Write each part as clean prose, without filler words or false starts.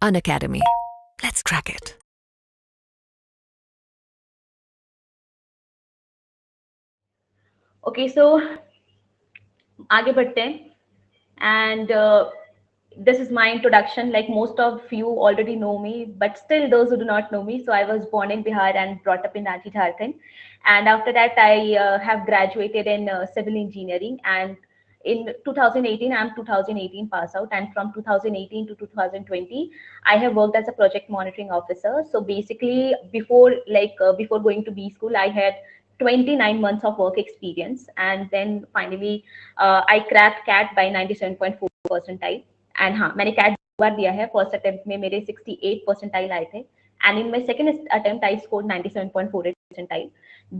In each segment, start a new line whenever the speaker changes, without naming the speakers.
Unacademy. Let's crack it.
Okay, so आगे बढ़ते हैं and this is my introduction. Like most of you already know me, but still those who do not know me. So I was born in Bihar and brought up in Ranchi, Jharkhand. And after that, I have graduated in civil engineering. And in 2018, I'm 2018 pass out. And from 2018 to 2020, I have worked as a project monitoring officer. So basically, before going to B school, I had 29 months of work experience. And then finally, I cracked CAT by 97.4 percentile. And हाँ, मैंने cat दो बार दिया है। First attempt में मेरे 68 percentile आए थे and in my second attempt I score 97.48 percentile.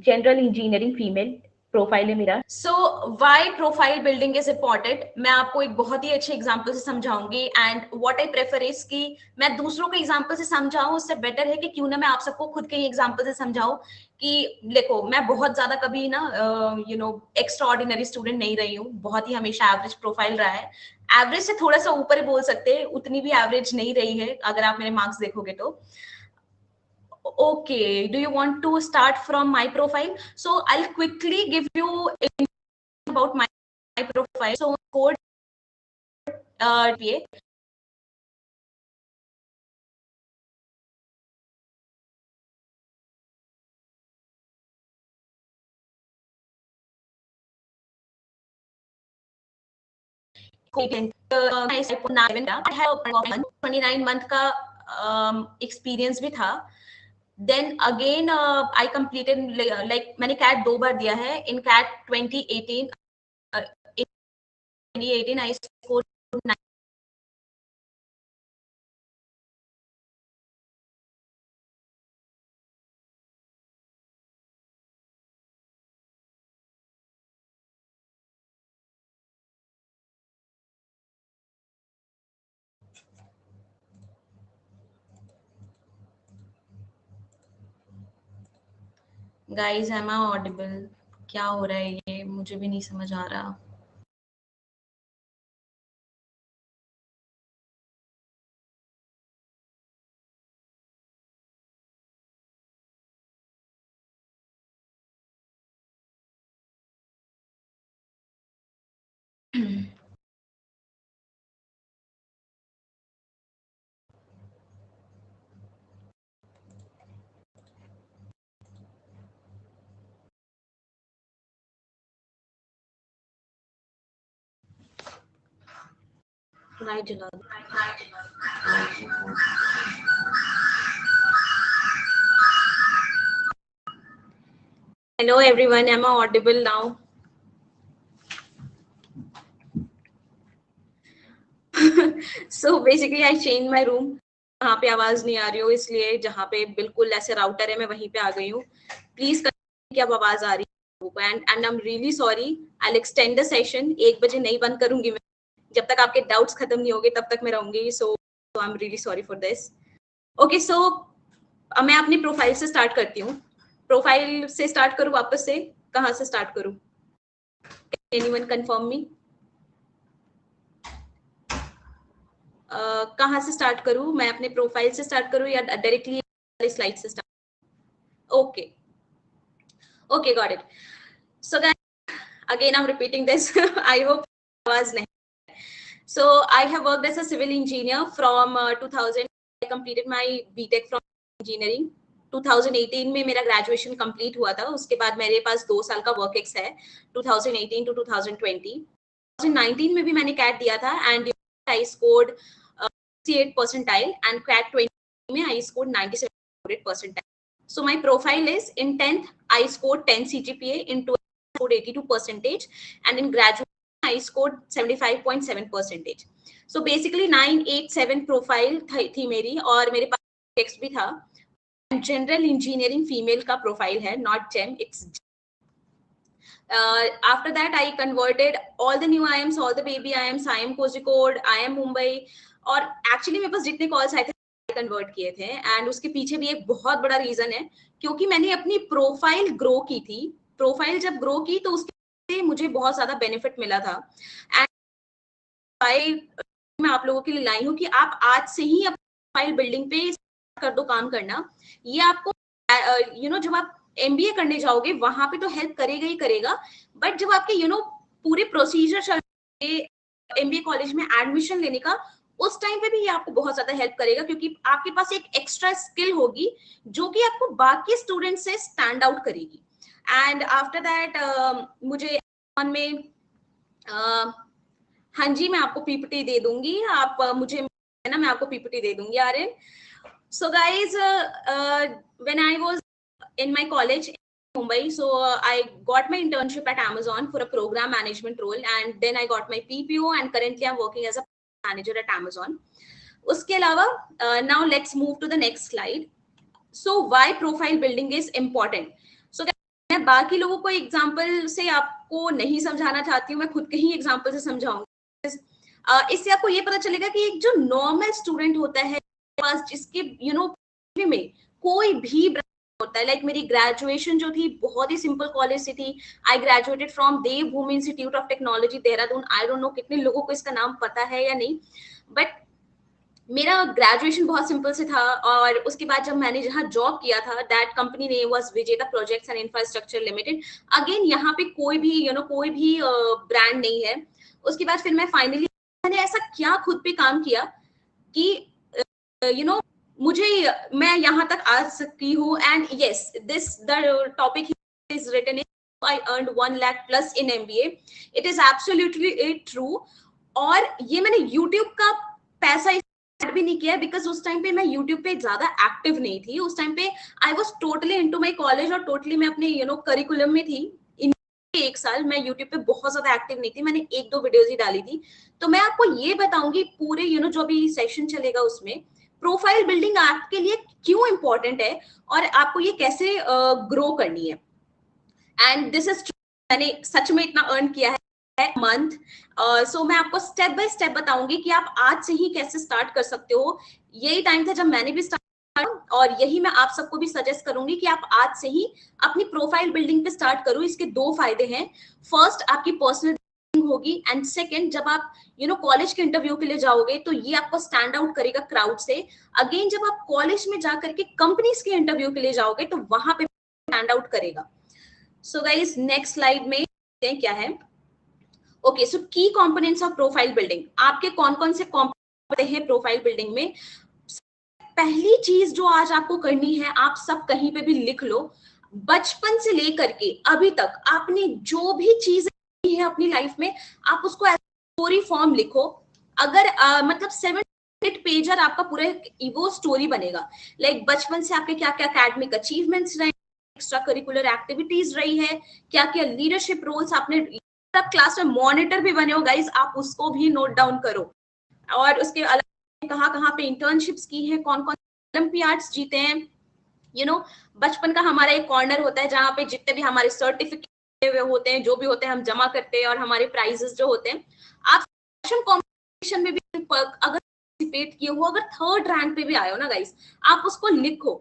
General engineering female profile है मेरा।
So why profile building is important, मैं आपको एक बहुत ही अच्छे एग्जांपल से समझाऊंगी। And what I prefer is कि मैं दूसरों के एग्जांपल से समझाऊं, उससे बेटर है कि क्यों ना मैं आप सबको खुद के ही एग्जांपल से समझाऊं। कि देखो, मैं बहुत ज्यादा कभी ना एक्स्ट्रा ऑर्डिनरी स्टूडेंट नहीं रही हूँ, बहुत ही हमेशा एवरेज प्रोफाइल रहा है। एवरेज से थोड़ा सा ऊपर ही बोल सकते हैं, उतनी भी एवरेज नहीं रही है अगर आप मेरे मार्क्स देखोगे तो। Okay, do you want to start from my profile? So I'll quickly give you about my profile. So code PA. I have 29 month का experience भी था। Then again I completed like मैंने CAT 2 बार दिया है। In CAT 2018 I scored 9. Guys, am I audible? क्या हो रहा है ये, मुझे भी नहीं समझ आ रहा। लाइट जला दो। Hello everyone, am I audible now? So basically I changed my room. वहाँ पे आवाज नहीं आ रही हो, इसलिए जहाँ पे बिल्कुल ऐसे राउटर है मैं वहीं पे आ गई हूँ। प्लीज कि अब आवाज आ रही है। And I am really sorry, I will extend the session. 1 बजे नहीं बंद करूंगी मैं, जब तक आपके डाउट्स खत्म नहीं होंगे तब तक मैं रहूंगी। So I am really sorry for this. Okay, so मैं अपनी प्रोफाइल से स्टार्ट करती हूँ। प्रोफाइल से स्टार्ट करूँ वापस से, कहाँ से स्टार्ट करूँ? Anyone confirm me? कहाँ से स्टार्ट करूँ? मैं अपने प्रोफाइल से स्टार्ट करूँ या डायरेक्टली स्लाइड से start? Okay okay, got it. So guys, again I'm repeating this. I hope आवाज नहीं। So I have worked as a civil engineer from 2000. I completed my BTech from engineering. 2018 में मेरा graduation complete हुआ था। उसके बाद मेरे पास 2 साल का वर्क एक्स है, 2018 टू 2020। 2019 में भी मैंने कैट दिया था and I scored 68 percentile and CAT 20 में I scored 97 percentile. So my profile is in 10th I scored 10 CGPA, in 12th I scored 82%, and in graduation I scored 75.7%. So basically 987 profile थी मेरी, और मेरे पास text भी था। General engineering female का profile है, not GEM, it's after that I converted all the new IIMs, all the baby IIMs, IIM Kozhikode, IIM Mumbai, और actually मेरे पास जितने कॉल्स आए थे कन्वर्ट किए थे। एंड उसके पीछे भी एक बहुत बड़ा रीजन है, क्योंकि मैंने अपनी प्रोफाइल ग्रो की थी। प्रोफाइल जब ग्रो की तो उसके मुझे बहुत ज्यादा बेनिफिट मिला था। एंड मैं आप लोगों के लिए लाई हूँ कि आप आज से ही प्रोफाइल बिल्डिंग पे कर दो काम करना। ये आपको जब आप MBA करने जाओगे वहां पे तो हेल्प करेगा ही करेगा, बट जब आपके पूरे प्रोसीजर चल MBA कॉलेज में एडमिशन लेने का, उस टाइम पे भी ये आपको बहुत ज्यादा हेल्प करेगा, क्योंकि आपके पास एक एक्स्ट्रा स्किल होगी जो कि आपको बाकी स्टूडेंट से स्टैंड आउट करेगी। एंड आफ्टर दैट मुझे में हाँ जी, मैं आपको PPT दे दूंगी, आप मुझे है ना, मैं आपको PPT दे दूंगी Aryan. So guys, when I was in my college in Mumbai, so I got my internship at Amazon for a program management role, and then I got my PPO, and currently I'm working as a manager at Amazon. उसके अलावा now let's move to the next slide. So why profile building is important? So मैं बाकी लोगों को example से आपको नहीं समझाना चाहती हूँ, मैं खुद के ही एग्जाम्पल से समझाऊंगी। इससे आपको ये पता चलेगा कि एक जो नॉर्मल स्टूडेंट होता है पास, जिसके में कोई भी होता है, लाइक मेरी ग्रेजुएशन जो थी बहुत ही सिंपल कॉलेज से थी। I graduated from Devbhoomi institute of technology Dehradun. I don't know कितने लोगों को इसका नाम पता है या नहीं, बट मेरा ग्रेजुएशन बहुत सिंपल से था। और उसके बाद जब मैंने जहाँ जॉब किया था, दैट कंपनी नेम वाज विजेता projects and infrastructure limited. Again यहाँ पे कोई भी कोई भी ब्रांड नहीं है। उसके बाद फिर मैंने ऐसा क्या खुद पे काम किया कि मैं यहाँ तक आ सकती हूँ। And yes, the topic is written in I earned 1 lakh plus in MBA। It is absolutely true. और ये मैंने YouTube का पैसा भी नहीं किया, बिकॉज उस टाइम पे मैं YouTube पे ज्यादा एक्टिव नहीं थी। उस टाइम पे I was totally into my college, और टोटली मैं अपने करिकुलम में थी। एक साल मैं YouTube पे बहुत ज्यादा एक्टिव नहीं थी, मैंने 1-2 वीडियोस ही डाली थी। तो मैं आपको ये बताऊंगी पूरे जो भी सेशन चलेगा उसमें प्रोफाइल बिल्डिंग आपके लिए क्यों इंपॉर्टेंट है और आपको ये कैसे ग्रो करनी है। एंड दिस इज, मैंने सच में इतना अर्न किया है मंथ। सो मैं आपको स्टेप बाय स्टेप बताऊंगी कि आप आज से ही कैसे स्टार्ट कर सकते हो। यही टाइम था जब मैंने भी स्टार्ट, और यही मैं आप सबको भी सजेस्ट करूंगी कि आप आज से ही अपनी प्रोफाइल बिल्डिंग पे स्टार्ट करो। इसके 2 फायदे हैं। फर्स्ट, आपकी पर्सनल होगी, एंड सेकंड, जब आप कॉलेज के इंटरव्यू के लिए जाओगे तो ये आपको स्टैंड आउट करेगा क्राउड से। अगेन जब आप कॉलेज में जाकर के कंपनीज के इंटरव्यू के लिए जाओगे तो वहां पे स्टैंड आउट करेगा। सो गाइस, नेक्स्ट स्लाइड में क्या है। ओके, सो की कंपोनेंट्स ऑफ प्रोफाइल बिल्डिंग। आपके कौन कौन से कंपोनेंट हैं प्रोफाइल बिल्डिंग में। पहली चीज जो आज आपको करनी है, आप सब कहीं पे भी लिख लो, बचपन से लेकर के अभी तक आपने जो भी चीज की है अपनी लाइफ में, आप उसको स्टोरी फॉर्म लिखो। अगर मतलब 7-8 पेजर आपका पूरा वो स्टोरी बनेगा। लाइक बचपन से आपके क्या क्या एकेडमिक अचीवमेंट्स रहे, एक्स्ट्रा करिकुलर एक्टिविटीज रही है, क्या क्या लीडरशिप रोल्स आपने, आप क्लास में मॉनिटर भी बने हो गाइज, आप उसको भी नोट डाउन करो। और उसके अलावा कहाँ पे इंटर्नशिप्स की है, कौन कौन ओलंपियाड्स जीते हैं। बचपन का हमारा एक कॉर्नर होता है जहाँ पे जितने भी हमारे सर्टिफिकेट होते हैं, जो भी होते हैं, हम जमा करते हैं, और हमारे प्राइजेस जो होते हैं। आप कॉम्पिटिशन में भी अगर पार्टिसिपेट किए हो, अगर 3rd रैंक पे भी आए हो ना गाइस, आप उसको लिखो।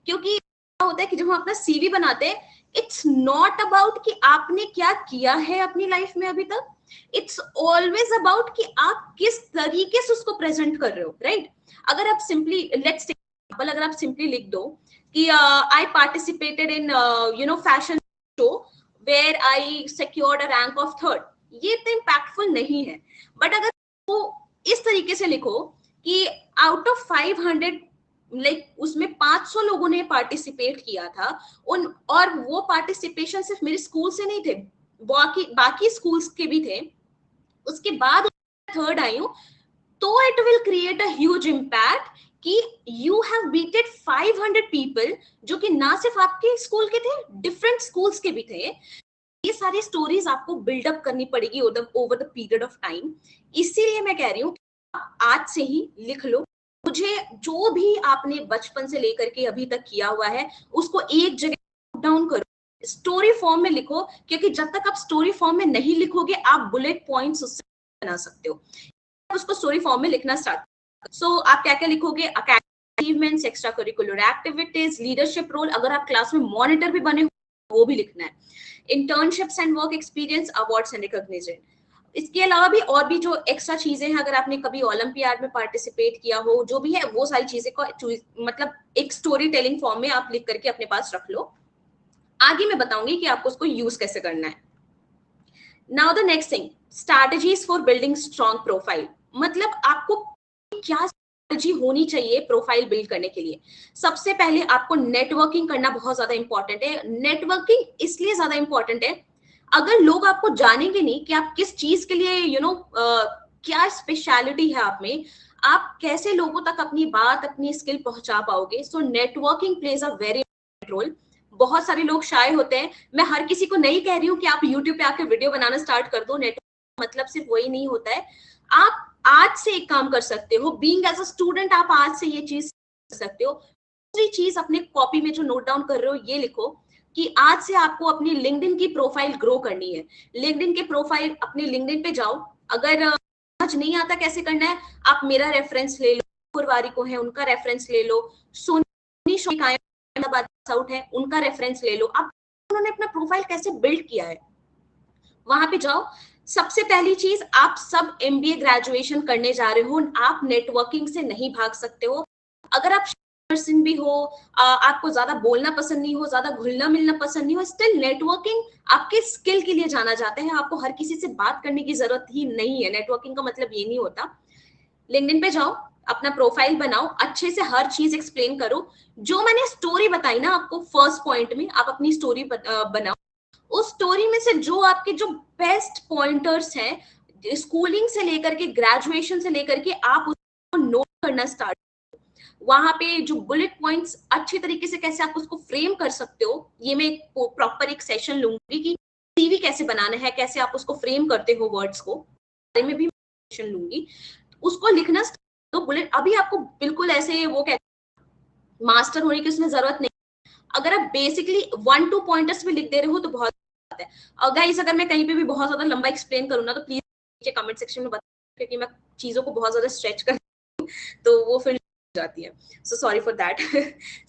क्योंकि क्या होता है कि जब हम अपना CV बनाते हैं, इट्स नॉट अबाउट कि आपने क्या किया है अपनी लाइफ में अभी तक, इट्स ऑलवेज अबाउट कि आप किस तरीके से उसको प्रेजेंट कर रहे हो, राइट। अगर आप सिंपली लेट्स टेक एग्जांपल, अगर आप सिंपली लिख दो कि I participated in fashion show where I secured a rank of 3rd, ये इतना इम्पैक्टफुल नहीं है। बट अगर वो इस तरीके से लिखो कि आउट ऑफ 500 लाइक उसमें 500 लोगों ने पार्टिसिपेट किया था, और वो पार्टिसिपेशन सिर्फ मेरे स्कूल से नहीं थे, बाकी स्कूल्स के भी थे, उसके बाद 3rd आई हूं, तो it will create a huge impact कि यू हैव बीटेड 500 पीपल जो कि ना सिर्फ आपके स्कूल के थे, डिफरेंट स्कूल्स के भी थे। ये सारी स्टोरीज आपको बिल्डअप करनी पड़ेगी over the period of time. इसीलिए मैं कह रही हूँ आज से ही लिख लो। मुझे जो भी आपने बचपन से लेकर के अभी तक किया हुआ है उसको एक जगह डाउन करो, स्टोरी फॉर्म में लिखो, क्योंकि जब तक आप स्टोरी फॉर्म में नहीं लिखोगे आप बुलेट पॉइंट्स उससे बना सकते हो। उसको स्टोरी फॉर्म में लिखना स्टार्ट। सो आप क्या क्या लिखोगे, achievements, extra curricular activities, leadership role, अगर आप क्लास में मॉनिटर भी बने हो वो भी लिखना है, internships and work experience, awards and recognition. इसके अलावा भी और भी जो एक्स्ट्रा चीजें हैं, अगर आपने कभी ओलंपियाड में पार्टिसिपेट किया हो, जो भी है वो सारी चीजें को मतलब एक स्टोरी टेलिंग फॉर्म में आप लिख करके अपने पास रख लो। आगे मैं बताऊंगी कि आपको उसको यूज कैसे करना है। Now the next thing, strategies for building strong profile. मतलब आपको क्या स्ट्रैटेजी होनी चाहिए प्रोफाइल बिल्ड करने के लिए। सबसे पहले आपको नेटवर्किंग करना बहुत ज्यादा इंपॉर्टेंट है। नेटवर्किंग इसलिए ज्यादा इंपॉर्टेंट है, अगर लोग आपको जानेंगे नहीं कि आप किस चीज के लिए क्या स्पेशलिटी है आप में, आप कैसे लोगों तक अपनी बात, अपनी स्किल पहुंचा पाओगे। So networking plays a very role. बहुत सारे लोग शाय होते हैं। मैं हर किसी को नहीं कह रही हूँ कि आप यूट्यूब पे आके वीडियो बनाना स्टार्ट कर दो, नेटवर्क मतलब सिर्फ वही नहीं होता है। आप आज से एक काम कर सकते हो, बीइंग एज अ स्टूडेंट आप आज से ये चीज कर सकते हो। दूसरी चीज, अपने कॉपी में जो नोट डाउन कर रहे हो ये लिखो कि आज से आपको अपनी लिंक्डइन की प्रोफाइल ग्रो करनी है। लिंक्डइन के प्रोफाइल, अपने लिंक्डइन पे जाओ। अगर समझ नहीं आता कैसे करना है, आप मेरा रेफरेंस ले लो, पुरवारी को है उनका रेफरेंस ले लो, सोनी आउट है उनका रेफरेंस ले लो। आप उन्होंने अपना प्रोफाइल कैसे बिल्ड किया है, वहां पे जाओ। सबसे पहली चीज, आप सब एमबीए ग्रेजुएशन करने जा रहे हो, आप नेटवर्किंग से नहीं भाग सकते हो। अगर आप पर्सन भी हो, आपको ज्यादा बोलना पसंद नहीं हो, ज्यादा घुलना मिलना पसंद नहीं हो, स्टिल नेटवर्किंग आपके स्किल के लिए जाना जाता है। आपको हर किसी से बात करने की जरूरत ही नहीं है। नेटवर्किंग का मतलब ये नहीं होता। लिंक्डइन पे जाओ, अपना प्रोफाइल बनाओ, अच्छे से हर चीज एक्सप्लेन करो। जो मैंने स्टोरी बताई ना आपको फर्स्ट पॉइंट में, आप अपनी स्टोरी बनाओ। उस स्टोरी में से जो आपके जो बेस्ट पॉइंटर्स हैं, स्कूलिंग से लेकर के ग्रेजुएशन से लेकर के, आप उसको नोट करना स्टार्ट। वहां पे जो बुलेट पॉइंट्स अच्छे तरीके से कैसे आप उसको फ्रेम कर सकते हो, ये मैं प्रॉपर एक सेशन लूंगी कि सीवी कैसे बनाना है, कैसे आप उसको फ्रेम करते हो वर्ड्स को, बारे में भी सेशन लूंगी। उसको लिखना तो बुलेट, अभी आपको बिल्कुल ऐसे वो कहते मास्टर होने की उसमें जरूरत नहीं। अगर आप बेसिकली 1-2 पॉइंटर्स भी लिख दे रहे हो तो बहुत है। और गाइस, अगर मैं कहीं पे भी बहुत ज्यादा लंबा एक्सप्लेन करूँ ना तो प्लीज नीचे कमेंट सेक्शन में बताओ, क्योंकि मैं चीजों को बहुत ज्यादा स्ट्रेच कर तो वो फिर जाती है। So sorry for that.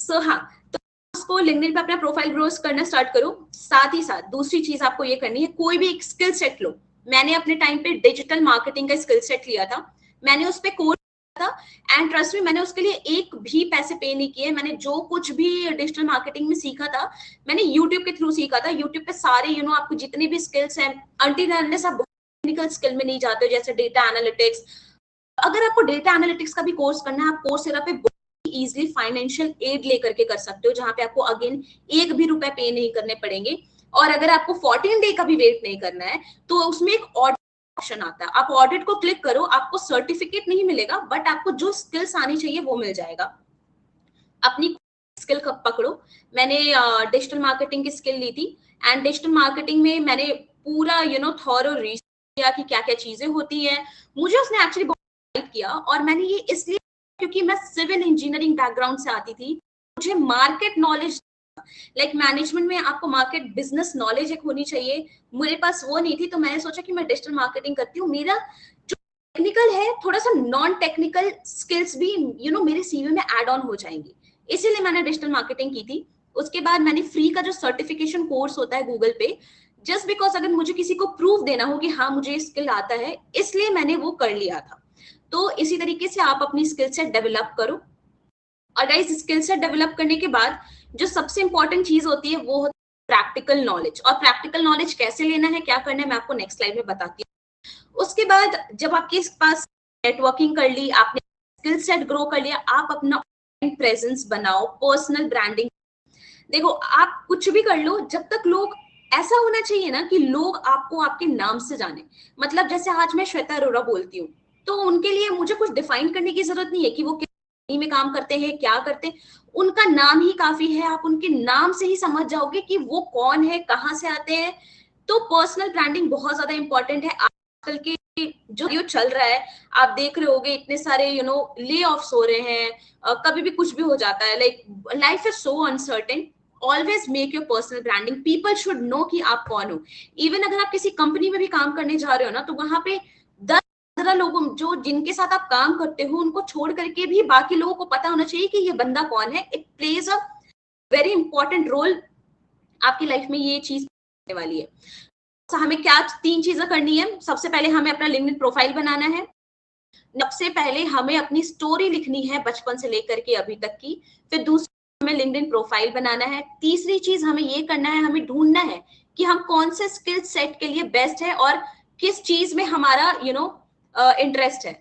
So हाँ, तो उसको लिंक्डइन पे अपना प्रोफाइल ग्रो करना स्टार्ट करो। साथ ही साथ दूसरी चीज आपको ये करनी है, कोई भी एक स्किल सेट लो। मैंने अपने टाइम पे डिजिटल मार्केटिंग का स्किल सेट लिया था, मैंने उस पर कोर्स था, एंड ट्रस्ट मी, मैंने उसके लिए एक भी पैसे पे नहीं किए। मैंने जो कुछ भी डिजिटल मार्केटिंग में सीखा था, मैंने यूट्यूब के थ्रू सीखा था। यूट्यूब पे सारे आपको जितने भी स्किल्स हैं, अनटिल आप टेक्निकल स्किल में नहीं जाते हो, जैसे डेटा एनालिटिक्स। अगर आपको डेटा एनालिटिक्स का भी कोर्स करना है, आप कोर्सेरा पे इजिली फाइनेंशियल एड लेकर के कर सकते हो, जहां पे आपको अगेन एक भी रुपए पे नहीं करने पड़ेंगे। और अगर आपको 14 डे का भी वेट नहीं करना है, तो उसमें एक ऑप्शन आता है, आप ऑडिट को क्लिक करो। आपको सर्टिफिकेट नहीं मिलेगा, बट आपको जो स्किल्स आनी चाहिए वो मिल जाएगा। अपनी स्किल पकड़ो। मैंने डिजिटल मार्केटिंग की स्किल ली थी, एंड डिजिटल मार्केटिंग में मैंने पूरा थॉरो रिसर्च किया कि क्या क्या चीजें होती हैं। मुझे उसने एक्चुअली बहुत हेल्प किया, और मैंने ये इसलिए क्योंकि मैं सिविल इंजीनियरिंग बैकग्राउंड से आती थी। मुझे मार्केट नॉलेज, लाइक मैनेजमेंट में आपको मार्केट बिजनेस नॉलेज एक होनी चाहिए, मेरे पास वो नहीं थी। तो मैंने सोचा कि मैं डिजिटल मार्केटिंग करती हूँ, मेरा जो टेक्निकल है, थोड़ा सा नॉन टेक्निकल स्किल्स भी मेरे सीवी में एड ऑन हो जाएंगी, इसीलिए मैंने डिजिटल मार्केटिंग की थी। उसके बाद मैंने फ्री का जो सर्टिफिकेशन कोर्स होता है गूगल पे, जस्ट बिकॉज अगर मुझे किसी को प्रूफ देना हो कि हाँ मुझे स्किल आता है, इसलिए मैंने वो कर लिया था। तो इसी तरीके से आप अपनी स्किल सेट डेवलप करो। और गाइस, स्किल सेट डेवलप करने के बाद जो सबसे इंपॉर्टेंट चीज होती है वो होती है प्रैक्टिकल नॉलेज। और प्रैक्टिकल नॉलेज कैसे लेना है, क्या करना है, मैं आपको नेक्स्ट स्लाइड में बताती हूँ। उसके बाद जब आपके पास नेटवर्किंग कर ली, आपने स्किल सेट ग्रो कर लिया, आप अपना प्रेजेंस बनाओ, पर्सनल ब्रांडिंग। देखो, आप कुछ भी कर लो, जब तक लोग, ऐसा होना चाहिए ना कि लोग आपको आपके नाम से जाने। मतलब जैसे आज मैं श्वेता अरोरा बोलती हूँ, तो उनके लिए मुझे कुछ डिफाइन करने की जरूरत नहीं है कि वो किस कंपनी में काम करते हैं, क्या करते हैं। उनका नाम ही काफी है, आप उनके नाम से ही समझ जाओगे कि वो कौन है, कहाँ से आते हैं। तो पर्सनल ब्रांडिंग बहुत ज्यादा इंपॉर्टेंट है। आजकल के जो चल रहा है, आप देख रहे होगे, इतने सारे ले ऑफ्स हो रहे हैं, कभी भी कुछ भी हो जाता है। Like life is so uncertain. Always make your personal branding, people should know कि आप कौन हो। इवन अगर आप किसी कंपनी में भी काम करने जा रहे हो ना, तो वहां पे 10-15 लोगों जो जिनके साथ आप काम करते हो उनको छोड़ करके भी बाकी लोगों को पता होना चाहिए कि ये बंदा कौन है। It plays a very important role आपकी लाइफ में, ये चीज वाली है। हमें क्या 3 चीजें करनी है। सबसे पहले हमें अपना लिंक्डइन प्रोफाइल बनाना है, सबसे पहले हमें अपनी स्टोरी लिखनी है बचपन से लेकर के अभी तक की, फिर दूसरी हमें लिंक्डइन प्रोफाइल बनाना है, तीसरी चीज हमें ये करना है, हमें ढूंढना है कि हम कौन से स्किल सेट के लिए बेस्ट है और किस चीज में हमारा इंटरेस्ट है,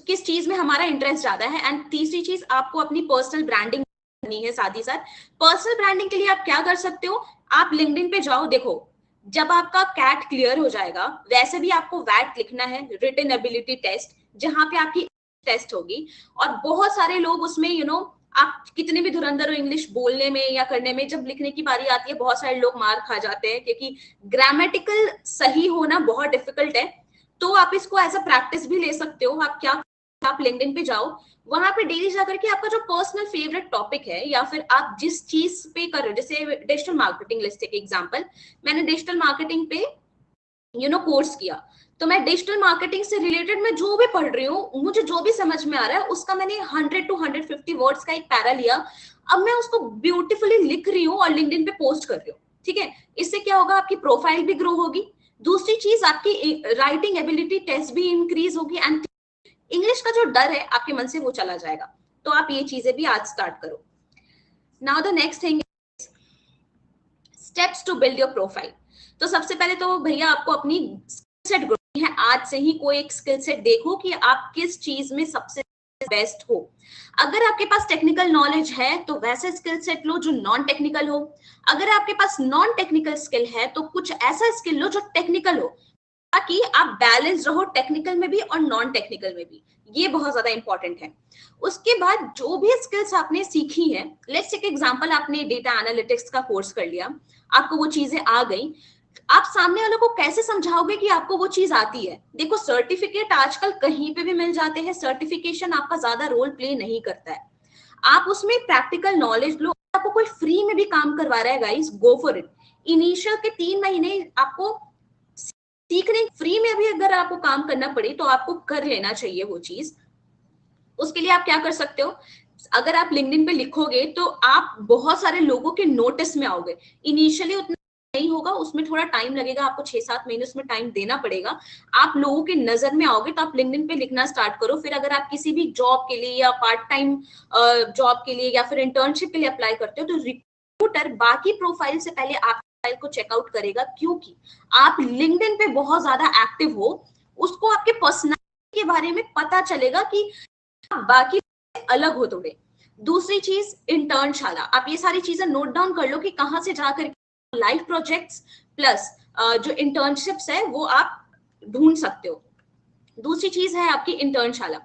किस चीज में हमारा इंटरेस्ट ज्यादा है। एंड तीसरी चीज आपको अपनी पर्सनल ब्रांडिंग करनी है। साथ ही साथ पर्सनल ब्रांडिंग के लिए आप क्या कर सकते हो, आप लिंक्डइन पे जाओ, देखो जब आपका कैट क्लियर हो जाएगा वैसे भी आपको वैट लिखना है, रिटन एबिलिटी टेस्ट, जहां पे आपकी टेस्ट होगी। और बहुत सारे लोग उसमें आप कितने भी धुरंधर हो इंग्लिश बोलने में या करने में, जब लिखने की बारी आती है बहुत सारे लोग मार खा जाते हैं, क्योंकि ग्रामेटिकल सही होना बहुत डिफिकल्ट है। तो आप इसको एज अ प्रैक्टिस भी ले सकते हो। आप क्या, आप लिंक्डइन पे जाओ, वहां पे डेली जाकर के आपका जो पर्सनल फेवरेट टॉपिक है या फिर आप जिस चीज पे कर रहे हो, जैसे digital marketing, let's take example, मैंने डिजिटल मार्केटिंग पे कोर्स किया, तो मैं डिजिटल मार्केटिंग से रिलेटेड मैं जो भी पढ़ रही हूँ, मुझे जो भी समझ में आ रहा है उसका मैंने 100 to 150 वर्ड्स का एक पैरा लिया, अब मैं उसको ब्यूटीफुली लिख रही हूँ और लिंक्डइन पे पोस्ट कर रही हूँ। ठीक है, इससे क्या होगा, आपकी प्रोफाइल भी ग्रो होगी, दूसरी चीज आपकी राइटिंग एबिलिटी टेस्ट भी इंक्रीज होगी, एंड इंग्लिश का जो डर है आपके मन से वो चला जाएगा। तो आप ये चीजें भी आज स्टार्ट करो। Now the next thing, steps to build your profile. तो सबसे पहले तो भैया आपको अपनी स्किल सेट ग्रो है, आज से ही कोई एक स्किल सेट देखो कि आप किस चीज में सबसे बेस्ट हो। अगर आपके पास टेक्निकल नॉलेज है तो वैसे स्किल सेट लो जो नॉन टेक्निकल हो, अगर आपके पास नॉन टेक्निकल स्किल है तो कुछ ऐसा स्किल लो जो टेक्निकल हो, ताकि आप बैलेंस रहो टेक्निकल में भी और नॉन टेक्निकल में भी। ये बहुत ज्यादा इंपॉर्टेंट है। उसके बाद जो भी स्किल्स आपने सीखी है, लेट्स टेक एग्जांपल, आपने डेटा एनालिटिक्स का कोर्स कर लिया, आपको वो चीजें आ गई, आप सामने वालों को कैसे समझाओगे कि आपको वो चीज आती है। देखो सर्टिफिकेट आजकल कहीं पे भी मिल जाते हैं, सर्टिफिकेशन आपका ज्यादा रोल प्ले नहीं करता है, आप उसमें प्रैक्टिकल नॉलेज लो। आपको कोई फ्री में भी काम करवा रहा है guys, go for it. Initial के 3 महीने आपको सीखने, फ्री में भी अगर आपको काम करना पड़े तो आपको कर लेना चाहिए वो चीज। उसके लिए आप क्या कर सकते हो, अगर आप लिंक्डइन पे लिखोगे तो आप बहुत सारे लोगों के नोटिस में आओगे। इनिशियली उतना नहीं होगा, उसमें थोड़ा टाइम लगेगा, आपको 6-7 महीने उसमें टाइम देना पड़ेगा, आप लोगों के नजर में आओगे। तो आप लिंक्डइन पे लिखना स्टार्ट करो। फिर अगर आप किसी भी जॉब के लिए या पार्ट टाइम जॉब के लिए या फिर इंटर्नशिप के लिए अप्लाई करते हो, तो रिक्रूटर बाकी प्रोफाइल से पहले आप प्रोफाइल को चेकआउट करेगा, क्योंकि आप लिंक्डइन पे बहुत ज्यादा एक्टिव हो, उसको आपके पर्सनालिटी के बारे में पता चलेगा कि बाकी अलग हो थोड़े। दूसरी चीज इंटर्नशाला, आप ये सारी चीजें नोट डाउन कर लो कि कहां से जाकर लाइव प्रोजेक्ट्स प्लस जो इंटर्नशिप्स है वो आप ढूंढ सकते हो। दूसरी चीज है आपकी इंटर्नशाला।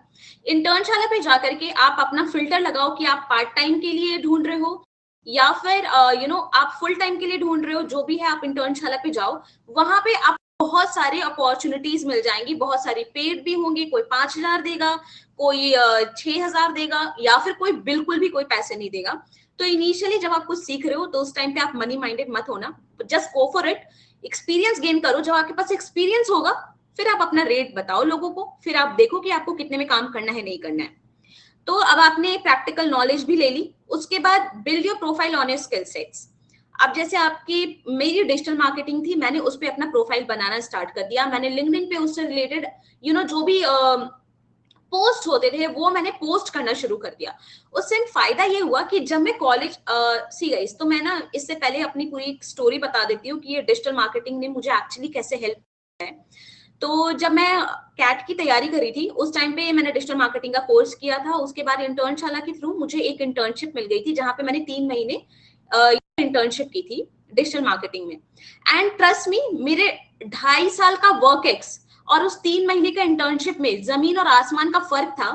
इंटर्नशाला पे जाकर के आप अपना फिल्टर लगाओ कि आप पार्ट टाइम के लिए ढूंढ रहे हो या फिर आप फुल टाइम के लिए ढूंढ रहे हो। जो भी है आप इंटर्नशाला पे जाओ, वहां पे आप बहुत सारी अपॉर्चुनिटीज मिल जाएंगी, बहुत सारी पेड भी होंगी, कोई 5,000 देगा, कोई 6,000 देगा, या फिर कोई बिल्कुल भी कोई पैसे नहीं देगा। तो इनिशियली जब आप कुछ सीख रहे हो तो उस टाइम पे आप मनी माइंडेड मत होना, just go for it, experience gain करो। जब आपके पास एक्सपीरियंस होगा फिर आप अपना रेट बताओ लोगों को, फिर आप देखो कि आपको कितने में काम करना है, नहीं करना है। तो अब आपने प्रैक्टिकल नॉलेज भी ले ली। उसके बाद build your profile on your skill sets. अब जैसे आपकी, मेरी डिजिटल मार्केटिंग थी, मैंने उस पर अपना प्रोफाइल बनाना स्टार्ट कर दिया, मैंने लिंक्डइन पे उससे रिलेटेड जो भी पोस्ट होते थे वो मैंने पोस्ट करना शुरू कर दिया। उससे फायदा ये हुआ कि जब मैं कॉलेज सी गई, तो मैं ना इससे पहले अपनी पूरी स्टोरी बता देती हूँ कि ये डिजिटल मार्केटिंग ने मुझे एक्चुअली कैसे हेल्प किया है। तो जब मैं कैट की तैयारी करी थी उस टाइम पे मैंने डिजिटल मार्केटिंग का कोर्स किया था। उसके बाद इंटर्नशाला के थ्रू मुझे एक इंटर्नशिप मिल गई थी, जहां पे मैंने 3 महीने इंटर्नशिप की थी डिजिटल मार्केटिंग में। एंड ट्रस्ट मी, मेरे 2.5 साल का वर्क एक्स और उस 3 महीने का इंटर्नशिप में जमीन और आसमान का फर्क था।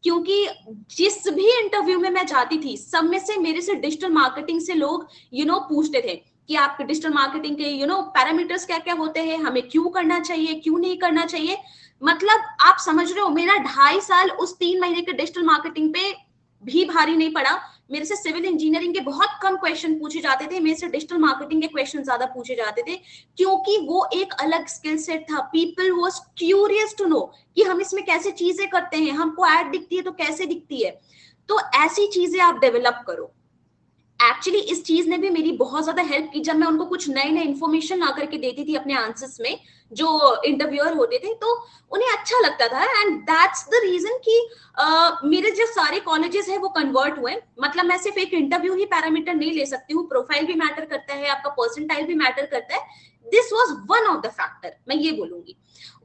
क्योंकि जिस भी इंटरव्यू में मैं जाती थी, सब में से मेरे से डिजिटल मार्केटिंग से लोग पूछते थे कि आपके डिजिटल मार्केटिंग के पैरामीटर्स क्या क्या होते हैं, हमें क्यों करना चाहिए, क्यों नहीं करना चाहिए। मतलब आप समझ रहे हो, मेरा 2.5 साल उस 3 महीने के डिजिटल मार्केटिंग पे भी भारी नहीं पड़ा। मेरे से सिविल इंजीनियरिंग के बहुत कम क्वेश्चन पूछे जाते थे, मेरे से डिजिटल मार्केटिंग के क्वेश्चन ज्यादा पूछे जाते थे, क्योंकि वो एक अलग स्किल सेट था। People was curious to know कि हम इसमें कैसे चीजें करते हैं, हमको ऐड दिखती है तो कैसे दिखती है। तो ऐसी चीजें आप डेवलप करो। एक्चुअली इस चीज ने भी मेरी बहुत ज्यादा हेल्प की। जब मैं उनको कुछ नए नए इन्फॉर्मेशन ला करके देती थी अपने आंसर्स में, जो इंटरव्यूअर होते थे, तो उन्हें अच्छा लगता था। एंड दैट्स द रीजन कि मेरे जो सारे कॉलेजेस है वो कन्वर्ट हुए। मतलब मैं सिर्फ एक इंटरव्यू ही पैरामीटर नहीं ले सकती हूँ, प्रोफाइल भी मैटर करता है, आपका परसेंटाइल भी मैटर करता है। This was one of the factor, मैं ये बोलूंगी।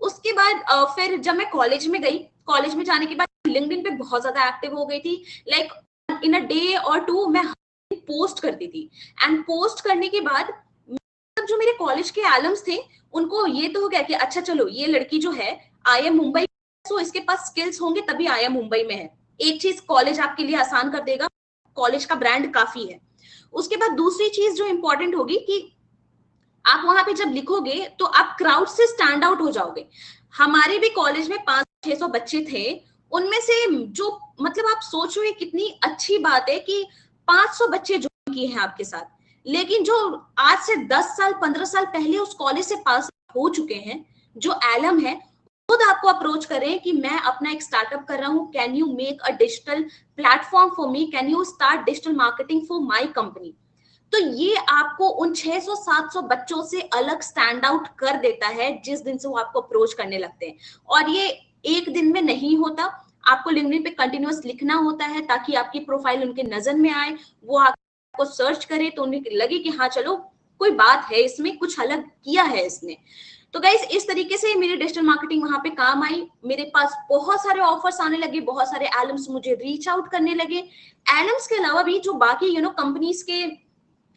उसके बाद फिर जब मैं कॉलेज में गई, कॉलेज में जाने के बाद लिंक्डइन पे बहुत ज्यादा एक्टिव हो गई थी। लाइक इन अ डे और टू मैं पोस्ट करती थी। एंड पोस्ट करने के बाद जो मेरे कॉलेज के एलम्स थे, उनको ये तो हो गया कि अच्छा चलो ये लड़की जो है IIM मुंबई, तो इसके पास स्किल्स होंगे तभी IIM मुंबई में है। एक चीज कॉलेज आपके लिए आसान कर देगा, कॉलेज का ब्रांड काफी है। उसके बाद दूसरी चीज जो इंपॉर्टेंट होगी कि आप वहां पे जब लिखोगे तो आप क्राउड से स्टैंड आउट हो जाओगे। हमारे भी कॉलेज में 500-600 बच्चे थे, उनमें से जो मतलब आप सोच रहे कितनी अच्छी बात है कि 500 बच्चे ज्वाइन किए हैं आपके साथ, लेकिन जो आज से 10 साल 15 साल पहले उस कॉलेज से पास हो चुके हैं, जो एलम है, खुद आपको अप्रोच करें कि मैं अपना एक स्टार्टअप कर रहा हूं, can you make a digital platform for me, can you start digital marketing for my company. तो ये आपको उन 600-700 बच्चों से अलग स्टैंड आउट कर देता है जिस दिन से वो आपको अप्रोच करने लगते हैं। और ये एक दिन में नहीं होता, आपको लिंक्डइन पे कंटिन्यूअस लिखना होता है ताकि आपकी प्रोफाइल उनके नजर में आए, वो आपको सर्च करे तो उन्हें लगे कि हाँ चलो कोई बात है, इसमें कुछ अलग किया है इसने। तो गाइस इस तरीके से मेरी डिजिटल मार्केटिंग वहां पे काम आई। मेरे पास बहुत सारे ऑफर्स आने लगे, बहुत सारे एलम्स मुझे रीच आउट करने लगे। एलम्स के अलावा भी जो बाकी कंपनीज के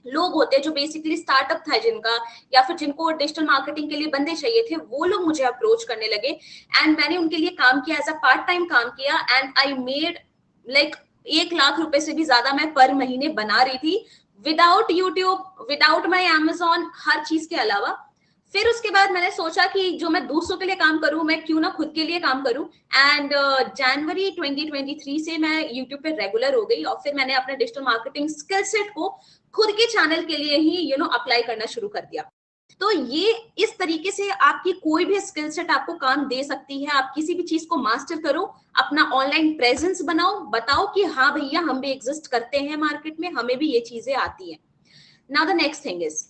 लोग होते हैं, जो बेसिकली स्टार्टअप था जिनका, या फिर जिनको डिजिटल मार्केटिंग के लिए बंदे चाहिए थे, वो लोग मुझे अप्रोच करने लगे। एंड मैंने उनके लिए काम किया, एज अ पार्ट टाइम काम किया। And I made like 1 lakh रुपए से भी ज्यादा मैं पर महीने बना रही थी, without YouTube, without my Amazon, हर चीज के अलावा। फिर उसके बाद मैंने सोचा कि जो मैं दूसरों के लिए काम करूं, मैं क्यों ना खुद के लिए काम करूं। एंड जनवरी 2023 से मैं यूट्यूब पे रेगुलर हो गई, और फिर मैंने अपने डिजिटल मार्केटिंग स्किल सेट को खुद के चैनल के लिए ही अप्लाई करना शुरू कर दिया। तो ये इस तरीके से आपकी कोई भी स्किल सेट आपको काम दे सकती है। आप किसी भी चीज को मास्टर करो, अपना ऑनलाइन प्रेजेंस बनाओ, बताओ कि हाँ भैया हम भी एग्जिस्ट करते हैं मार्केट में, हमें भी ये चीजें आती हैं। Now the next thing is,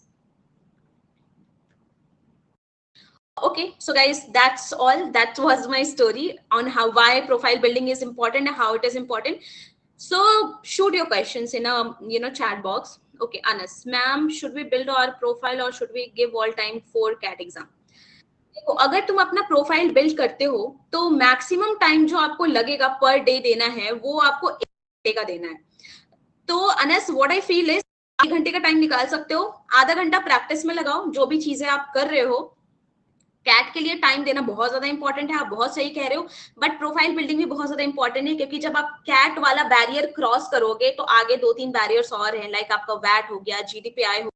okay, so guys, that's all. That was my story on why profile building is important and how it is important. So shoot your questions in a chat box. Okay, Anas ma'am, should we build our profile or should we give all time for CAT exam? देखो, अगर तुम अपना profile build करते हो तो maximum time जो आपको लगेगा पर डे देना है, वो आपको 1 घंटे का देना है। तो Anas what I feel is, 1 घंटे का टाइम निकाल सकते हो, आधा घंटा प्रैक्टिस में लगाओ जो भी चीजें आप कर रहे हो। कैट के लिए टाइम देना बहुत ज्यादा इंपॉर्टेंट है, आप बहुत सही कह रहे हो, बट प्रोफाइल बिल्डिंग भी बहुत ज्यादा इंपॉर्टेंट है, क्योंकि जब आप कैट वाला बैरियर क्रॉस करोगे तो आगे 2-3 बैरियर्स और हैं, लाइक आपका वैट हो गया, GDPI हो,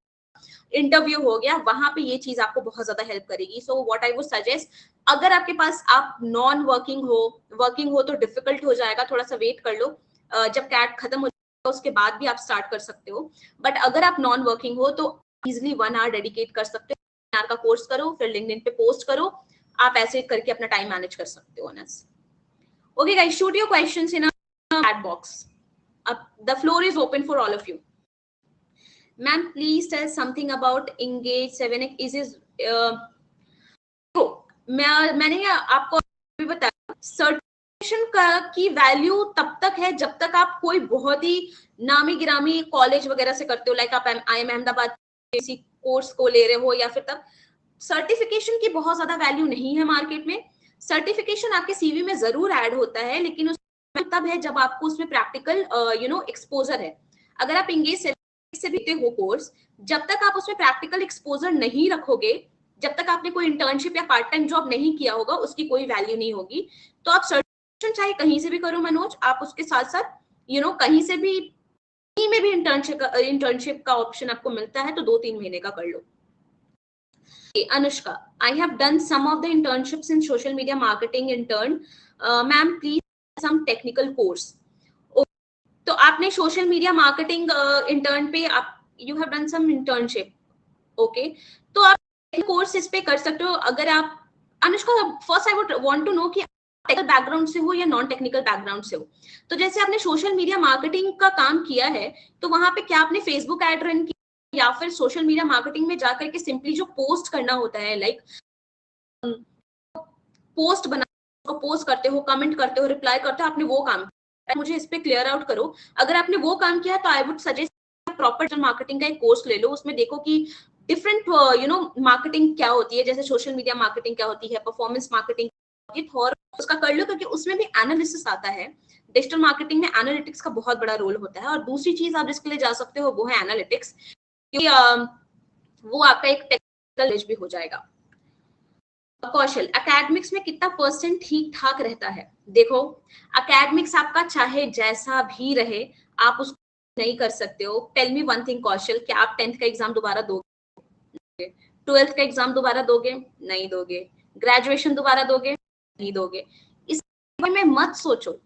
इंटरव्यू हो गया, वहां पे ये चीज आपको बहुत ज्यादा हेल्प करेगी। So what I would suggest, अगर आपके पास आप नॉन वर्किंग हो तो डिफिकल्ट हो जाएगा, थोड़ा सा वेट कर लो, जब कैट खत्म हो जाएगा उसके बाद भी आप स्टार्ट कर सकते हो। बट अगर आप नॉन वर्किंग हो तो इजिली 1 आवर डेडिकेट कर सकते हो, का कोर्स करो, फिर लिंक्डइन पे पोस्ट करो, आप ऐसे करके अपना टाइम मैनेज कर सकते हो। Okay guys, shoot your questions in a chat box. The floor is open for all of you. Ma'am please tell something about engage 7x is मैंने आपको भी बताया, सर्टिफिकेशन की वैल्यू तब तक है जब तक आप कोई बहुत ही नामी गिरामी कॉलेज वगैरह से करते हो, लाइक आप IIM अहमदाबाद किसी कोर्स को ले रहे हो, या फिर तब सर्टिफिकेशन की बहुत ज्यादा वैल्यू नहीं है मार्केट में। सर्टिफिकेशन आपके CV में जरूर ऐड होता है, लेकिन उसमें तब है जब आपको उसमें प्रैक्टिकल एक्सपोजर है। अगर आप इंगेज से भी हो कोर्स, जब तक आप उसमें प्रैक्टिकल एक्सपोजर नहीं रखोगे, जब तक आपने कोई इंटर्नशिप या पार्ट टाइम जॉब नहीं किया होगा, उसकी कोई वैल्यू नहीं होगी। तो आप सर्टिफिकेशन चाहे कहीं से भी करो मनोज, आप उसके साथ साथ कहीं से भी में भी इंटर्नशिप का ऑप्शन आपको मिलता है, तो 2-3 महीने का कर लो। Anushka, I have done some of the internships in social media marketing intern. Ma'am, please some technical course. तो आपने सोशल मीडिया मार्केटिंग इंटर्न पे आप you have done some internship, okay, तो आप कोर्स इस पे कर सकते हो। अगर आप Anushka, first I would want to know कि टेक्निकल बैकग्राउंड से हो या नॉन टेक्निकल बैकग्राउंड से हो। तो जैसे आपने सोशल मीडिया मार्केटिंग का काम किया है, तो वहां पे क्या आपने फेसबुक एड रन किया या फिर सोशल मीडिया मार्केटिंग में जाकर के सिंपली जो पोस्ट करना होता है, लाइक पोस्ट बना, पोस्ट करते हो, कमेंट करते हो, रिप्लाई करते हो, आपने वो काम किया? मुझे इस पे क्लियर आउट करो। अगर आपने वो काम किया तो I would suggest proper marketing का एक कोर्स ले लो, उसमें देखो कि डिफरेंट मार्केटिंग क्या होती है, जैसे सोशल मीडिया मार्केटिंग क्या होती है, परफॉर्मेंस मार्केटिंग और उसका कर लो, क्योंकि उसमें भी एनालिसिस आता है। डिजिटल मार्केटिंग में एनालिटिक्स का बहुत बड़ा रोल होता है। और दूसरी चीज आप जिसके लिए जा सकते हो वो है एनालिटिक्स, क्योंकि वो आपका एक टेक्निकल नॉलेज भी हो जाएगा। कौशल, एकेडमिक्स में कितना परसेंट ठीक ठाक रहता है? देखो, एकेडमिक्स आपका चाहे जैसा भी रहे, आप उसको नहीं कर सकते हो। टेल मी वन थिंग कौशल, क्या आप 10th का एग्जाम दोबारा दोगे? 12th का एग्जाम दोबारा दोगे? नहीं दोगे। ग्रेजुएशन दोबारा दोगे? नहीं दोगे। इस बारे में मत सोचो।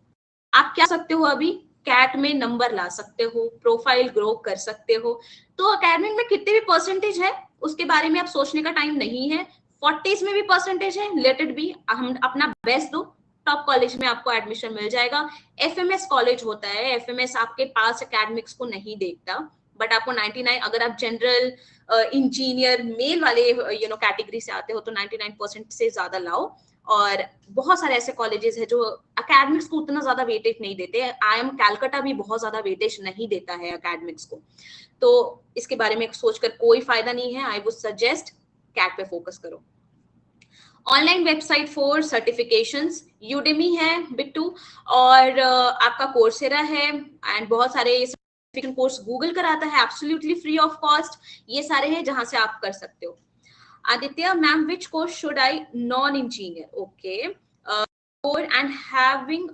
आप क्या सकते हो, अभी कैट में नंबर ला सकते हो, प्रोफाइल ग्रो कर सकते हो। तो एकेडमिक में कितने भी परसेंटेज है उसके बारे में आप सोचने का टाइम नहीं है। 40s में भी परसेंटेज है, लेट इट बी, हम अपना बेस्ट दो, टॉप कॉलेज में आपको एडमिशन मिल जाएगा। एफएमएस कॉलेज होता है, एफएमएस आपके पास एकेडमिक्स को नहीं देखता, बट आपको 99, अगर आप जनरल इंजीनियर मेल वाले कैटेगरी से आते हो तो 99% से ज्यादा लाओ। और बहुत सारे ऐसे कॉलेजेस है जो एकेडमिक्स को उतना ज्यादा वेटेज नहीं देते। IIM कैलकाटा भी बहुत ज्यादा वेटेज नहीं देता है एकेडमिक्स को, तो इसके बारे में सोचकर कोई फायदा नहीं है। आई वुड सजेस्ट कैट पे फोकस करो। Online website for certifications, Udemy है, बिट्टू, और आपका कोर्सेरा है, एंड बहुत सारे सर्टिफिकेशन कोर्स गूगल कराता है एब्सोल्युटली फ्री ऑफ कॉस्ट। ये सारे हैं जहां से आप कर सकते हो। Aditya, ma'am, which course should I? Non-engineer. Okay. And having